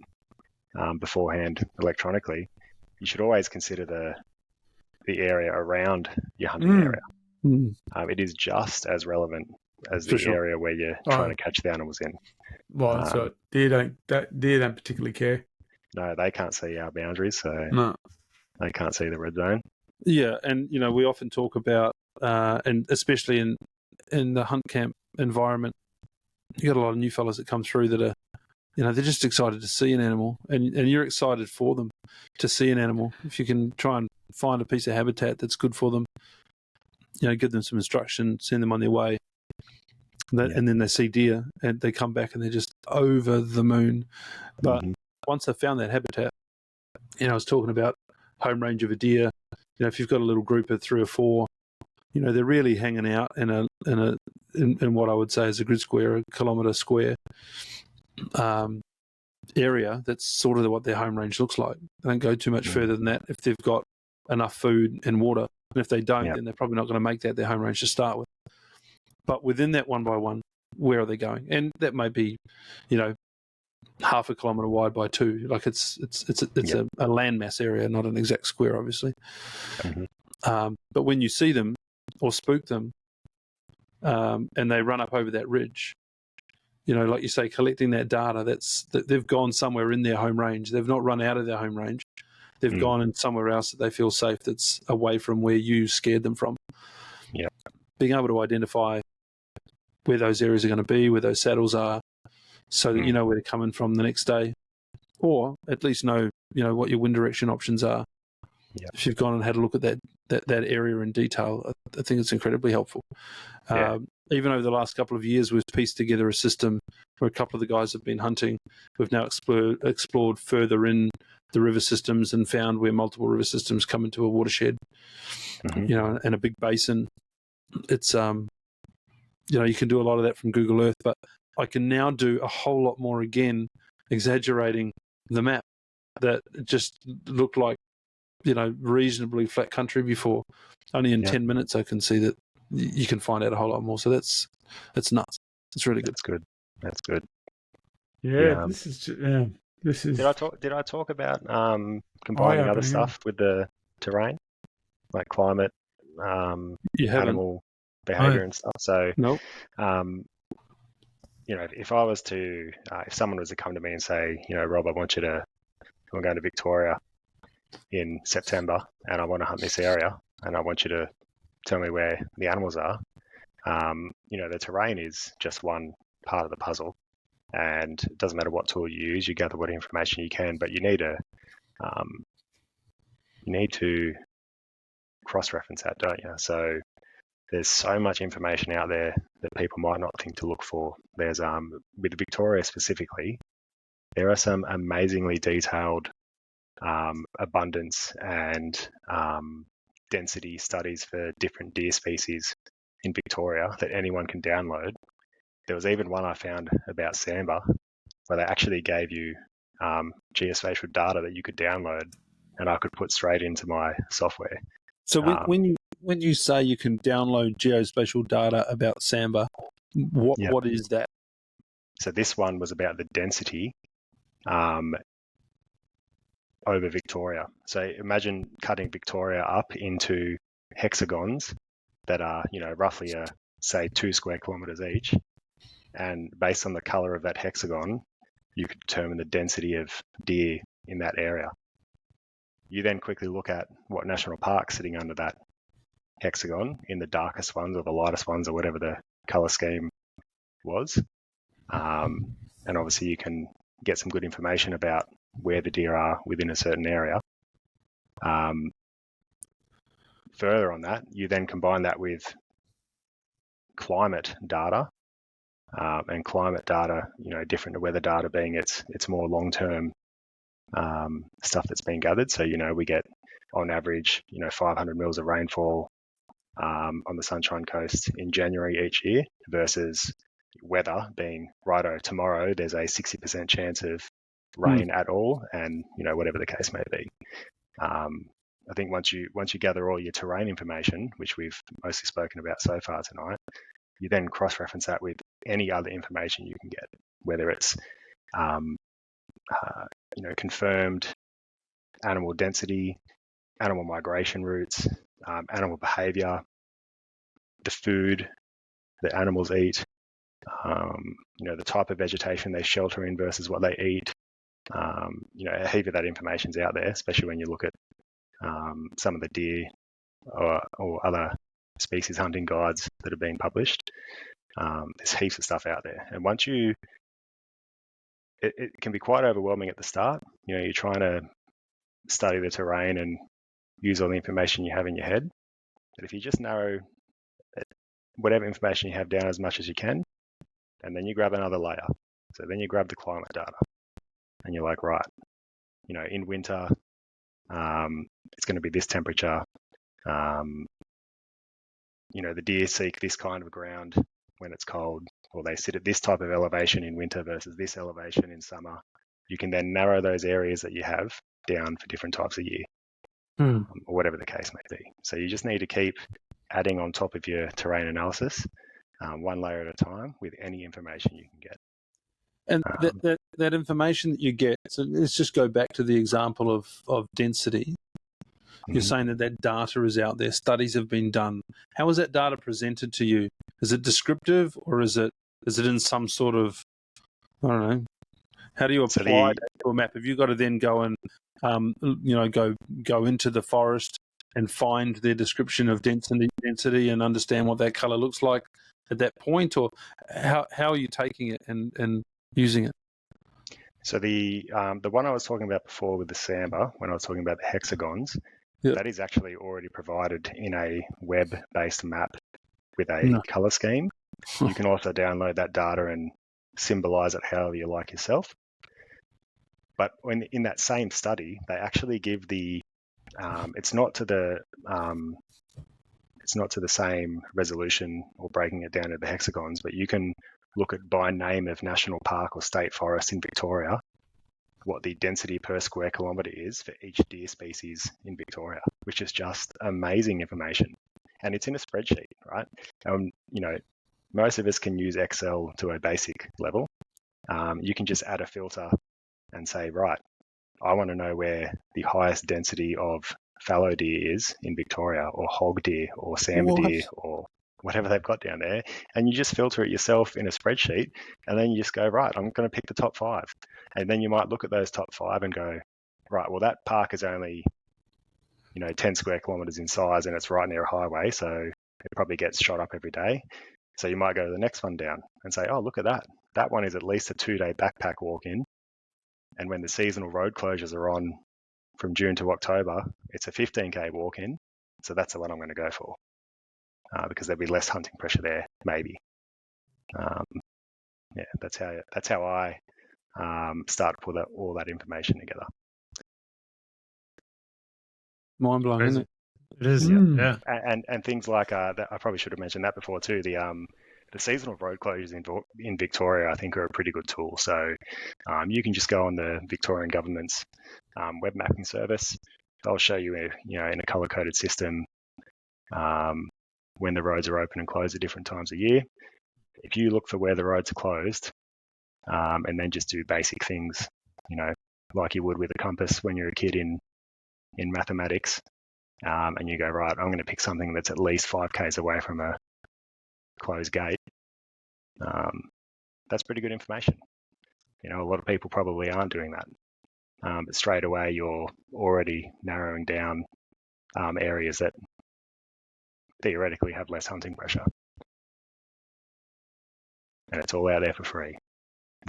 beforehand electronically, you should always consider the area around your hunting area. It is just as relevant as the area where you're trying to catch the animals in. Well, so deer don't particularly care. No, they can't see our boundaries, so they can't see the red zone. Yeah, and we often talk about, and especially in the hunt camp environment, you got a lot of new fellas that come through that are, they're just excited to see an animal, and you're excited for them to see an animal. If you can try and find a piece of habitat that's good for them, give them some instruction, send them on their way, and then they see deer, and they come back and they're just over the moon. But once they've found that habitat, I was talking about home range of a deer. If you've got a little group of 3 or 4, they're really hanging out in what I would say is a grid square, a kilometre square area. That's sort of what their home range looks like. They don't go too much further than that if they've got enough food and water. And if they don't, then they're probably not going to make that their home range to start with. But within that 1 by 1, where are they going? And that may be, half a kilometre wide by 2. Like it's a landmass area, not an exact square, obviously. But when you see them or spook them, and they run up over that ridge, like you say, collecting that data, that they've gone somewhere in their home range. They've not run out of their home range. They've gone in somewhere else that they feel safe, that's away from where you scared them from. Yeah. Being able to identify where those areas are going to be, where those saddles are, so that you know where they're coming from the next day, or at least know what your wind direction options are. Yeah. If you've gone and had a look at that area in detail, I think it's incredibly helpful. Even over the last couple of years, we've pieced together a system where a couple of the guys have been hunting. We've now explored further in the river systems and found where multiple river systems come into a watershed, and a big basin. It's you can do a lot of that from Google Earth, but I can now do a whole lot more again, exaggerating the map that just looked like, reasonably flat country before. Only in 10 minutes I can see that you can find out a whole lot more. So it's nuts. It's really good. That's good. Yeah, this is. Did I talk about combining other stuff with the terrain, like climate, animal behavior and stuff? So nope. If I was to, if someone was to come to me and say, Rob, I'm going to Victoria in September and I want to hunt this area and I want you to tell me where the animals are, the terrain is just one part of the puzzle, and it doesn't matter what tool you use, you gather what information you can, but you need to cross-reference that, don't you? So there's so much information out there that people might not think to look for. There's with Victoria specifically, there are some amazingly detailed abundance and density studies for different deer species in Victoria that anyone can download. There was even one I found about sambar where they actually gave you geospatial data that you could download and I could put straight into my software. So when you say you can download geospatial data about sambar, what is that? So this one was about the density over Victoria. So imagine cutting Victoria up into hexagons that are, roughly say 2 square kilometers each. And based on the color of that hexagon, you could determine the density of deer in that area. You then quickly look at what national park's sitting under that hexagon in the darkest ones or the lightest ones or whatever the color scheme was. And obviously you can get some good information about where the deer are within a certain area. Further on that, you then combine that with climate data, and climate data, different to weather data being it's more long-term stuff that's been gathered. So, we get on average, 500 mils of rainfall on the Sunshine Coast in January each year versus weather being righto tomorrow there's a 60% chance of rain at all, and whatever the case may be. I think once you gather all your terrain information, which we've mostly spoken about so far tonight, you then cross-reference that with any other information you can get, whether it's confirmed animal density, animal migration routes, animal behavior, the food that animals eat, the type of vegetation they shelter in versus what they eat. A heap of that information's out there, especially when you look at some of the deer or other species hunting guides that are being published. There's heaps of stuff out there. And once it can be quite overwhelming at the start. You're trying to study the terrain and use all the information you have in your head. But if you just narrow whatever information you have down as much as you can, and then you grab another layer. So then you grab the climate data and you're like, right, in winter, it's going to be this temperature. The deer seek this kind of ground when it's cold, or they sit at this type of elevation in winter versus this elevation in summer. You can then narrow those areas that you have down for different types of year, or whatever the case may be. So you just need to keep adding on top of your terrain analysis, one layer at a time, with any information you can get. And that information that you get, so let's just go back to the example of density. You're saying that data is out there, studies have been done. How is that data presented to you? Is it descriptive, or is it in some sort of, I don't know, how do you apply that to a map? Have you got to then go and, go into the forest and find their description of density and understand what that colour looks like at that point, or how are you taking it and using it? So the one I was talking about before with the Samba, when I was talking about the hexagons, that is actually already provided in a web-based map with a colour scheme. You can also download that data and symbolize it however you like yourself. But when in that same study, they actually give it's not to the same resolution or breaking it down to the hexagons, but you can look at by name of national park or state forest in Victoria, what the density per square kilometre is for each deer species in Victoria, which is just amazing information. And it's in a spreadsheet, right? Most of us can use Excel to a basic level. You can just add a filter and say, right, I want to know where the highest density of fallow deer is in Victoria, or hog deer, or Samba deer, or whatever they've got down there. And you just filter it yourself in a spreadsheet, and then you just go, right, I'm going to pick the top 5. And then you might look at those top 5 and go, right, well, that park is only, 10 square kilometres in size, and it's right near a highway, so it probably gets shot up every day. So you might go to the next one down and say, oh, look at that. That one is at least a 2-day backpack walk-in. And when the seasonal road closures are on from June to October, it's a 15K walk-in. So that's the one I'm going to go for, because there'll be less hunting pressure there, maybe. That's how I start to put all that information together. Mind blowing, isn't it? It is, yeah. And things like that, I probably should have mentioned that before too. The seasonal road closures in Victoria, I think, are a pretty good tool. So you can just go on the Victorian government's web mapping service. They'll show you, in a color-coded system, when the roads are open and closed at different times of year. If you look for where the roads are closed, and then just do basic things, like you would with a compass when you're a kid in mathematics, and you go, right, I'm going to pick something that's at least 5Ks away from a closed gate, that's pretty good information. A lot of people probably aren't doing that. But straight away, you're already narrowing down areas that theoretically have less hunting pressure. And it's all out there for free.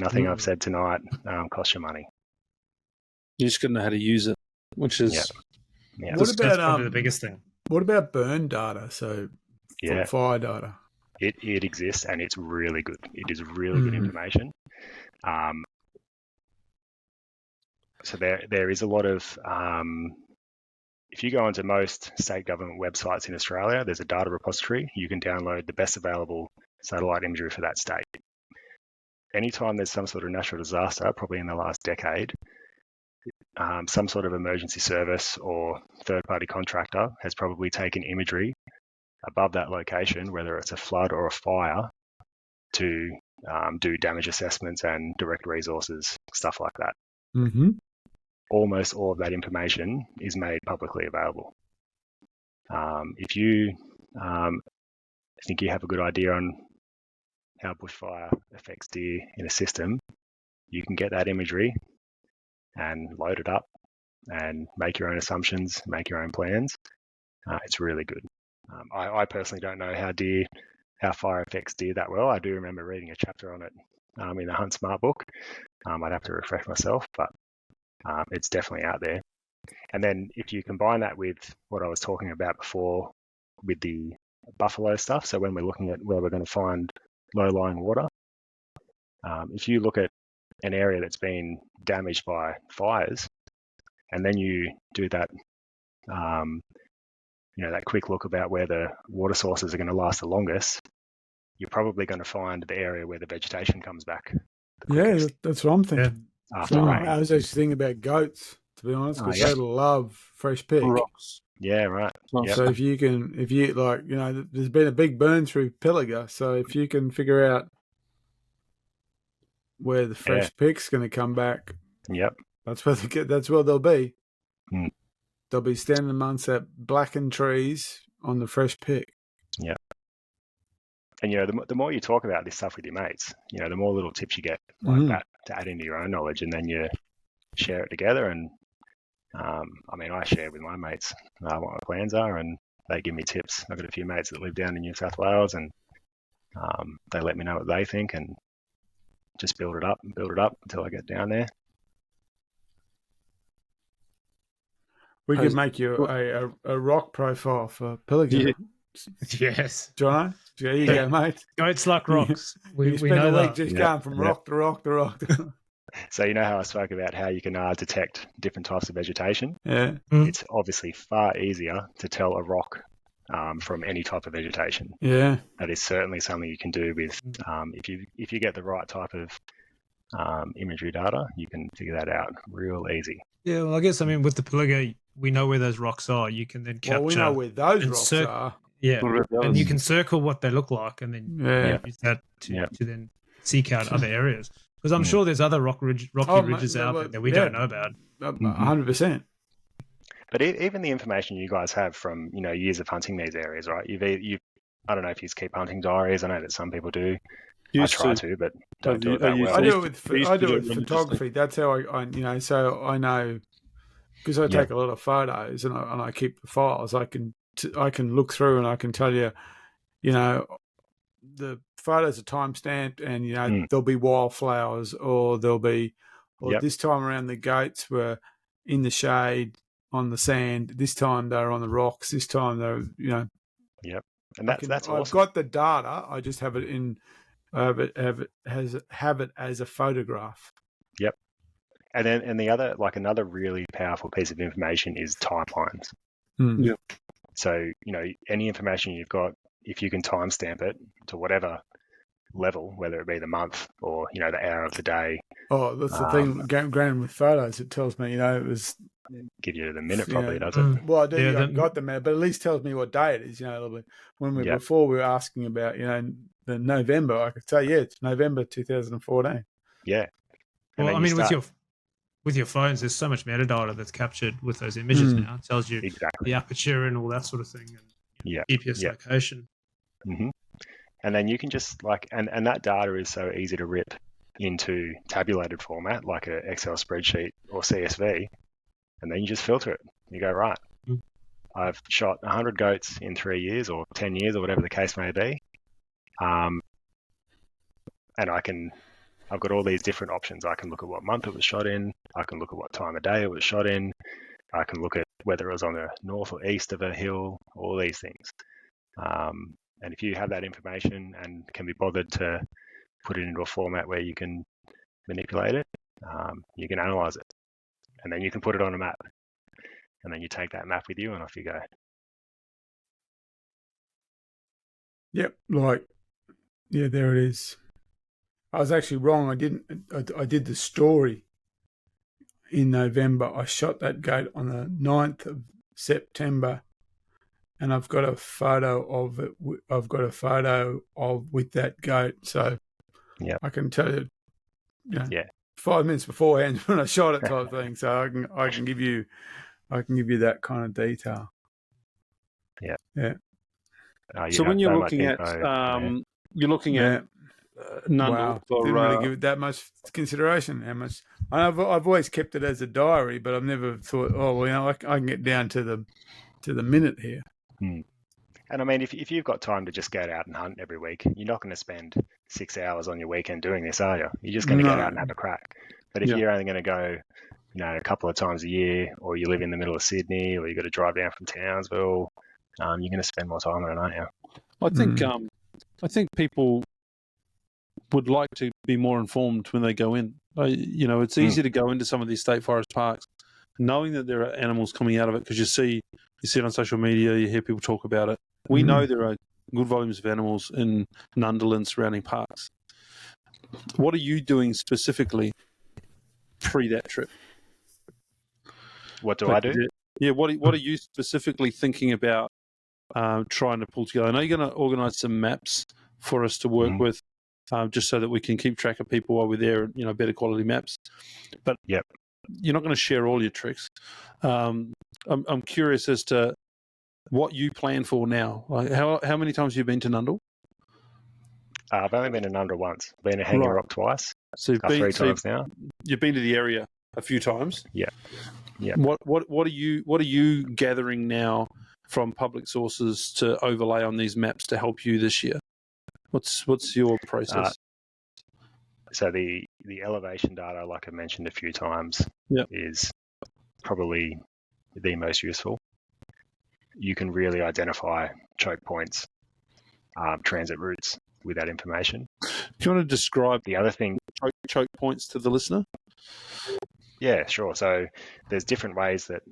Nothing I've said tonight costs you money. You just got to know how to use it, which is What about that's probably the biggest thing? What about burn data? So fire data. It exists, and it's really good. It is really good information. So there is a lot of if you go onto most state government websites in Australia, there's a data repository. You can download the best available satellite imagery for that state. Anytime there's some sort of natural disaster, probably in the last decade, some sort of emergency service or third-party contractor has probably taken imagery above that location, whether it's a flood or a fire, to do damage assessments and direct resources, stuff like that. Mm-hmm. Almost all of that information is made publicly available. If you think you have a good idea on how bushfire affects deer in a system, you can get that imagery and load it up and make your own assumptions, make your own plans. It's really good. I personally don't know how fire affects deer that well. I do remember reading a chapter on it in the Hunt Smart book. I'd have to refresh myself, but it's definitely out there. And then if you combine that with what I was talking about before with the buffalo stuff, so when we're looking at where we're going to find low-lying water, if you look at an area that's been damaged by fires, and then you do that, that quick look about where the water sources are going to last the longest, you're probably going to find the area where the vegetation comes back. Yeah, that's what I'm thinking. After rain. I was actually thinking about goats, to be honest, because they love fresh pick. rocks. Yeah, right. Yep. So if you there's been a big burn through Pilliga, so if you can figure out where the fresh pick's going to come back, that's where they'll be. Mm. They'll be standing amongst that blackened trees on the fresh pick. Yeah. And the more you talk about this stuff with your mates, the more little tips you get like that to add into your own knowledge, and then you share it together. And I share with my mates what my plans are, and they give me tips. I've got a few mates that live down in New South Wales, and they let me know what they think, and just build it up until I get down there. We could make you a rock profile for Pilliga. Yes. Jono? There you go, mate. Goats like rocks. We spend a week just going from rock to rock to rock. So how I spoke about how you can detect different types of vegetation? Yeah. It's obviously far easier to tell a rock from any type of vegetation. Yeah. That is certainly something you can do with if you get the right type of imagery data, you can figure that out real easy. Yeah, well, I guess with the Pilliga, we know where those rocks are. You can then capture. Well, we know where those rocks are. Yeah, and you can circle what they look like, and then use that to then seek out other areas. Because I'm sure there's other rocky ridges out there that we don't know about. 100%. But even the information you guys have from years of hunting these areas, right? I don't know if you keep hunting diaries. I know that some people do. I try to, but don't do it that well. I do it with photography. That's how I so I know, because I take a lot of photos and I keep the files. I can look through and I can tell you, the photos are time stamped, and there'll be wildflowers, or there'll be, this time around the goats were in the shade on the sand. This time they're on the rocks. This time they're Yep, and that's awesome. I've got the data. I just have it in. Have it as a photograph. Yep, and the other another really powerful piece of information is timelines. Yeah. So any information you've got, if you can timestamp it to whatever level, whether it be the month or the hour of the day. Oh, that's the thing. Granted, with photos, it tells me it was. Give you the minute, probably, does it? Well, I do. I got the minute, but at least tells me what day it is. When before we were asking about the November, I could say it's November 2014. Yeah. Well, with with your phones, there's so much metadata that's captured with those images now. It tells you Exactly. the aperture and all that sort of thing, and Yeah. GPS location. Mm-hmm. And then you can just and that data is so easy to rip into tabulated format, like an Excel spreadsheet or CSV, and then you just filter it. You go, right, I've shot 100 goats in 3 years or 10 years or whatever the case may be. And I've got all these different options. I can look at what month it was shot in. I can look at what time of day it was shot in. I can look at whether it was on the north or east of a hill, all these things. And if you have that information and can be bothered to put it into a format where you can manipulate it, you can analyze it. And then you can put it on a map. And then you take that map with you and off you go. Yep, there it is. I was actually wrong. I did the story in November. I shot that goat on the 9th of September, and I've got a photo of it. I've got a photo with that goat, so I can tell you, 5 minutes beforehand when I shot it, type thing. So I can give you that kind of detail. Yeah. So when you're looking at Nundle for didn't really give it that much consideration. How much? I've always kept it as a diary, but I've never thought, I can get down to the minute here. And I mean, if you've got time to just go out and hunt every week, you're not going to spend 6 hours on your weekend doing this, are you? You're just going to get out and have a crack. But if you're only going to go, a couple of times a year, or you live in the middle of Sydney, or you've got to drive down from Townsville, you're going to spend more time on it, aren't you? I think people would like to be more informed when they go in. It's easy to go into some of these state forest parks knowing that there are animals coming out of it, because you see it on social media, you hear people talk about it. We know there are good volumes of animals in Nundle and surrounding parks. What are you doing specifically pre that trip? What do I do? Yeah, what are you specifically thinking about trying to pull together? I know you're going to organise some maps for us to work with, just so that we can keep track of people while we're there, better quality maps. But you're not going to share all your tricks. I'm curious as to what you plan for now. Like how many times have you been to Nundle? I've only been to Nundle once. Been to Hanging Rock twice. So you've been 3 times now. You've been to the area a few times. Yeah. What are you gathering now from public sources to overlay on these maps to help you this year? What's your process? So the elevation data, like I mentioned a few times, is probably the most useful. You can really identify choke points, transit routes with that information. Do you want to describe the other thing? Choke points to the listener? Yeah, sure. So there's different ways that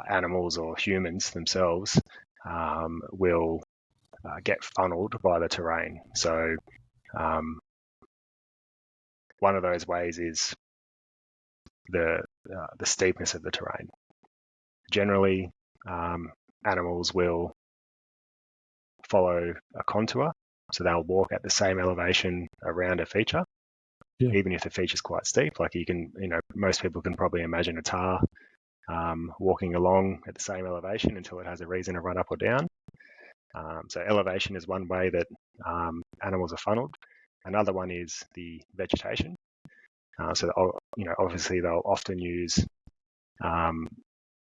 animals or humans themselves will get funneled by the terrain. So one of those ways is the steepness of the terrain. Generally, animals will follow a contour, so they'll walk at the same elevation around a feature, even if the feature is quite steep. Like most people can probably imagine a tahr walking along at the same elevation until it has a reason to run up or down. So elevation is one way that animals are funneled. Another one is the vegetation. So obviously they'll often use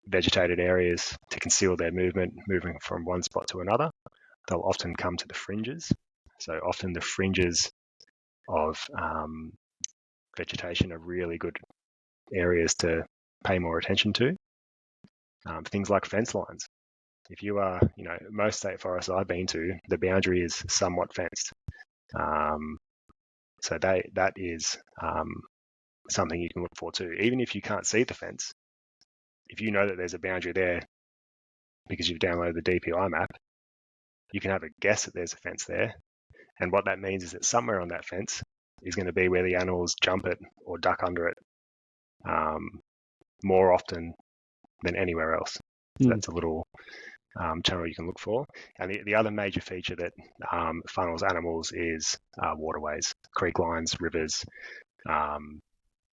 vegetated areas to conceal their moving from one spot to another. They'll often come to the fringes. So often the fringes of vegetation are really good areas to pay more attention to. Things like fence lines. If you are, most state forests I've been to, the boundary is somewhat fenced. So that is something you can look for too. Even if you can't see the fence, if you know that there's a boundary there because you've downloaded the DPI map, you can have a guess that there's a fence there. And what that means is that somewhere on that fence is going to be where the animals jump it or duck under it more often than anywhere else. So that's a little channel you can look for. And the other major feature that funnels animals is waterways, creek lines, rivers,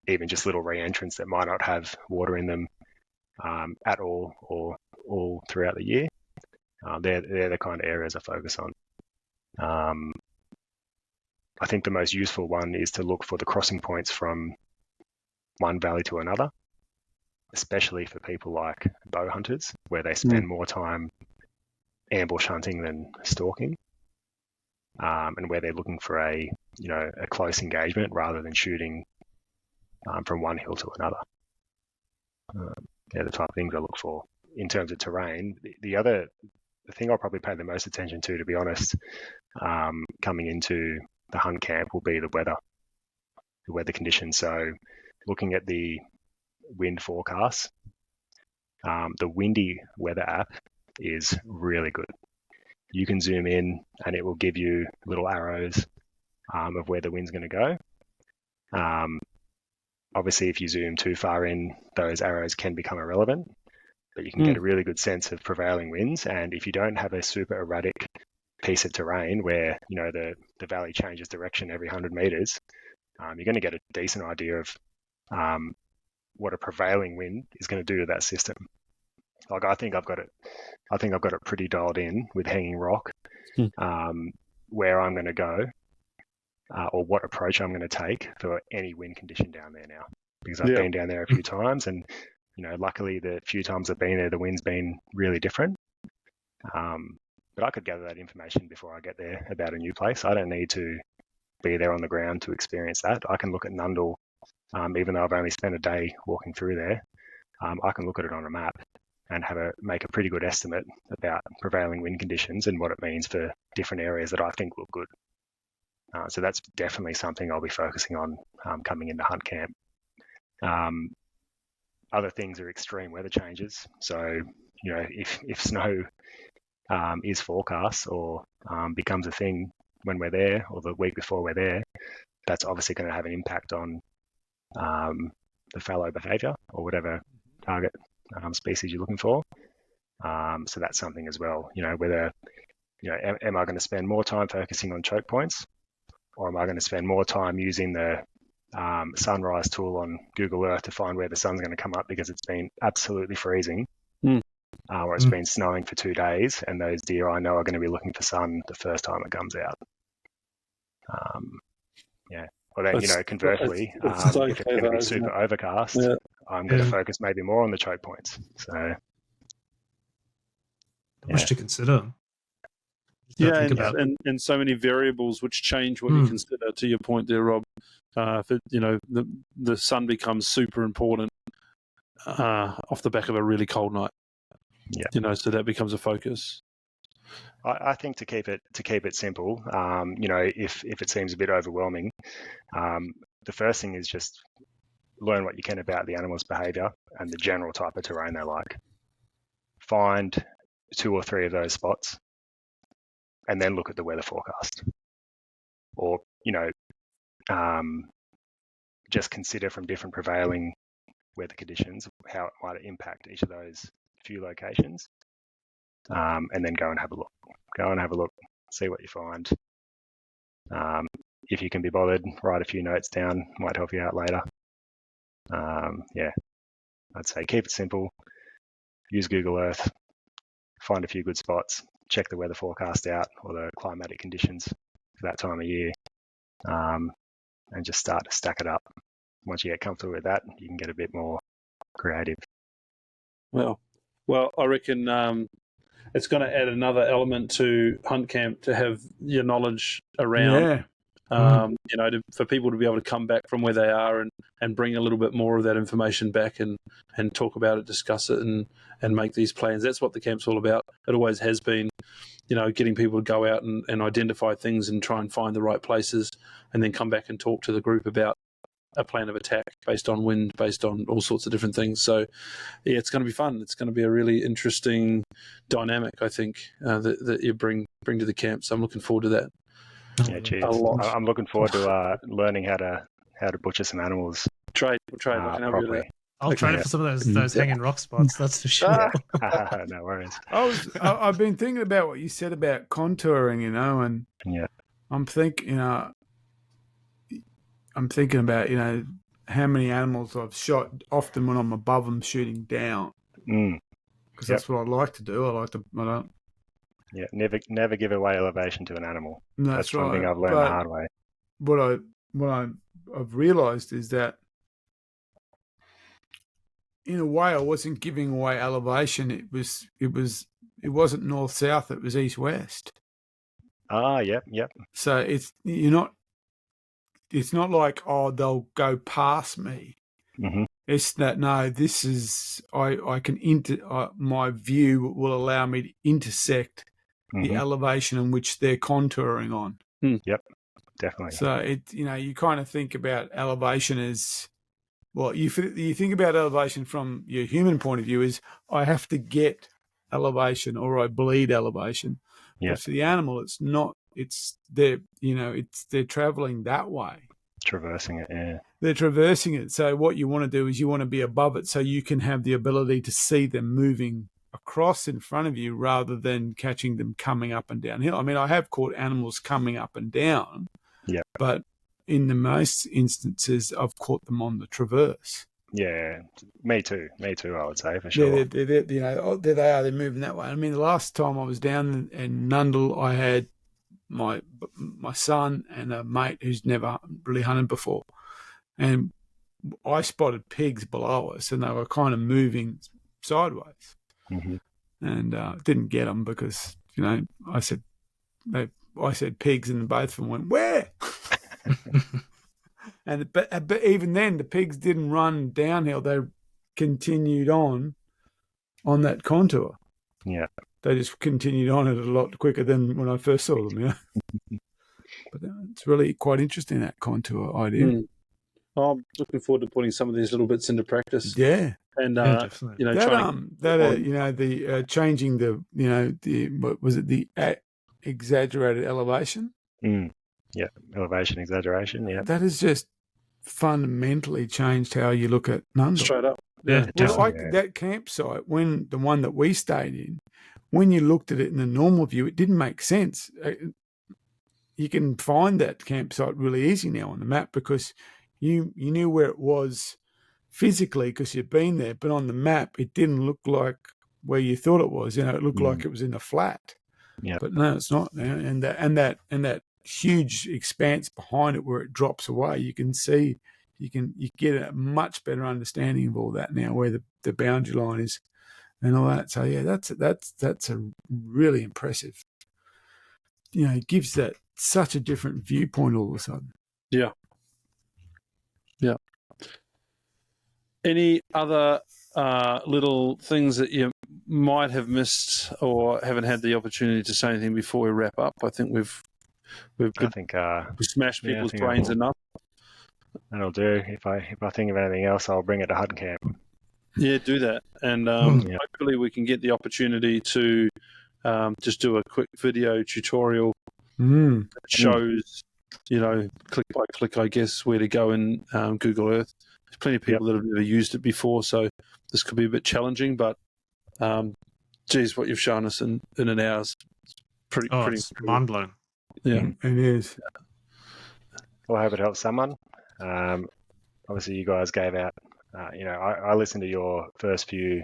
even just little re-entrants that might not have water in them at all or all throughout the year. They're the kind of areas I focus on. I think the most useful one is to look for the crossing points from one valley to another, especially for people like bow hunters, where they spend more time ambush hunting than stalking, and where they're looking for a close engagement rather than shooting from one hill to another. They're the type of things I look for in terms of terrain. The thing I'll probably pay the most attention to be honest, coming into the hunt camp will be the weather conditions. So looking at the wind forecasts, the windy weather app is really good. You can zoom in and it will give you little arrows of where the wind's going to go. Obviously, if you zoom too far in, those arrows can become irrelevant, but you can get a really good sense of prevailing winds. And if you don't have a super erratic piece of terrain where the valley changes direction every 100 meters, you're going to get a decent idea of what a prevailing wind is going to do to that system. Like I think I've got it pretty dialed in with Hanging Rock, where I'm going to go, or what approach I'm going to take for any wind condition down there now, because I've been down there a few times, and luckily the few times I've been there, the wind's been really different. But I could gather that information before I get there about a new place. I don't need to be there on the ground to experience that. I can look at Nundle, even though I've only spent a day walking through there. I can look at it on a map and make a pretty good estimate about prevailing wind conditions and what it means for different areas that I think look good. So that's definitely something I'll be focusing on coming into hunt camp. Other things are extreme weather changes. So, if snow is forecast or becomes a thing when we're there or the week before we're there, that's obviously going to have an impact on the fallow behaviour or whatever target species you're looking for. So that's something as well. Whether am I going to spend more time focusing on choke points, or am I going to spend more time using the sunrise tool on Google Earth to find where the sun's going to come up because it's been absolutely freezing, or it's been snowing for 2 days, and those deer I know are going to be looking for sun the first time it comes out. Well, then, conversely, if it's going to be super overcast, I'm going to focus maybe more on the choke points. So, much to consider. And so many variables which change what you consider. To your point there, Rob, the sun becomes super important off the back of a really cold night. Yeah, so that becomes a focus. I think to keep it simple, if it seems a bit overwhelming, the first thing is just learn what you can about the animal's behaviour and the general type of terrain they like. Find 2 or 3 of those spots, and then look at the weather forecast. Or, just consider from different prevailing weather conditions how it might impact each of those few locations, and then go and have a look. See what you find. If you can be bothered, write a few notes down, might help you out later. I'd say keep it simple. Use Google Earth, find a few good spots, check the weather forecast out or the climatic conditions for that time of year, and just start to stack it up. Once you get comfortable with that, you can get a bit more creative. Well, I reckon it's going to add another element to hunt camp to have your knowledge around. For people to be able to come back from where they are and bring a little bit more of that information back and talk about it, discuss it, and make these plans. That's what the camp's all about. It always has been, getting people to go out and identify things and try and find the right places, and then come back and talk to the group about a plan of attack based on wind, based on all sorts of different things. So, it's going to be fun. It's going to be a really interesting dynamic, I think, that you bring to the camp. So I'm looking forward to that. Yeah, cheers. I'm looking forward to learning how to butcher some animals. We'll trade. Properly. I'll trade it for some of those hanging rock spots. That's for sure. No worries. I've been thinking about what you said about contouring, and I'm thinking about how many animals I've shot. Often when I'm above them, shooting down, because that's what I like to do. I don't. Yeah, never give away elevation to an animal. That's right. One thing I've learned the hard way. What I've realised is that, in a way, I wasn't giving away elevation. It wasn't north south. It was east west. Yep. So it's not like, oh, they'll go past me. Mm-hmm. It's that, no, this is, I can my view will allow me to intersect the elevation in which they're contouring on. Yep, definitely. So you kind of think about elevation as, well, you think about elevation from your human point of view is, I have to get elevation or I bleed elevation. Yeah. But for the animal, it's not. They're traveling that way. Traversing it, yeah. They're traversing it. So what you want to do is you want to be above it so you can have the ability to see them moving across in front of you rather than catching them coming up and down hill. I mean, I have caught animals coming up and down, but in the most instances, I've caught them on the traverse. Yeah, me too, I would say, for sure. There they are. They're moving that way. I mean, the last time I was down in Nundle, I had my son and a mate who's never really hunted before, and I spotted pigs below us, and they were kind of moving sideways, and didn't get them because I said pigs, and both of them went, where? But even then, the pigs didn't run downhill; they continued on that contour. Yeah, they just continued on it a lot quicker than when I first saw them. But it's really quite interesting, that contour idea. I'm looking forward to putting some of these little bits into practice. Yeah, and definitely. Changing what was it, the exaggerated elevation. Yeah, elevation, exaggeration, yeah. That has just fundamentally changed how you look at Nundle. Straight up. Yeah, that campsite, the one that we stayed in, when you looked at it in a normal view, it didn't make sense. You can find that campsite really easy now on the map because you knew where it was physically because you'd been there, but on the map, it didn't look like where you thought it was. It looked like it was in a flat. Yeah. But no, it's not now. And that huge expanse behind it where it drops away, you can see, you get a much better understanding of all that now, where the boundary line is and all that. So yeah, that's a really impressive. It gives that such a different viewpoint all of a sudden. Yeah. Any other little things that you might have missed or haven't had the opportunity to say anything before we wrap up? I think we've smashed people's brains enough. That'll do. If I think of anything else, I'll bring it to Hunt Camp. Yeah, do that, and hopefully we can get the opportunity to just do a quick video tutorial that shows, click by click, I guess, where to go in Google Earth. There's plenty of people that have never used it before, so this could be a bit challenging, but geez, what you've shown us in an hour is pretty mind-blowing. Yeah, it is. Well, I hope it helps someone. Obviously, you guys gave out, I listened to your first few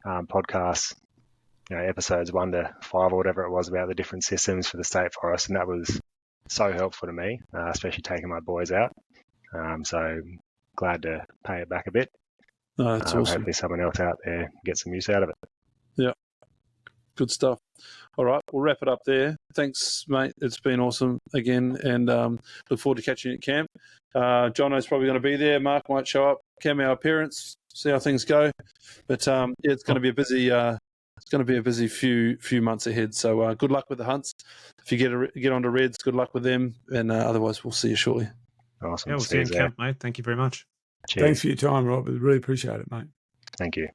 podcasts, episodes 1 to 5 or whatever it was, about the different systems for the state forest, and that was so helpful to me, especially taking my boys out. So glad to pay it back a bit. That's awesome. Hopefully someone else out there gets some use out of it. Yeah, good stuff. All right, we'll wrap it up there. Thanks, mate. It's been awesome again, and look forward to catching you at camp. Jono's probably going to be there. Mark might show up, cameo appearance, see how things go. But it's going to be a busy. It's going to be a busy few months ahead. So good luck with the hunts. If you get onto Reds, good luck with them, and otherwise we'll see you shortly. Awesome. Yeah, we'll see you in camp, mate. Thank you very much. Cheers. Thanks for your time, Rob. I really appreciate it, mate. Thank you.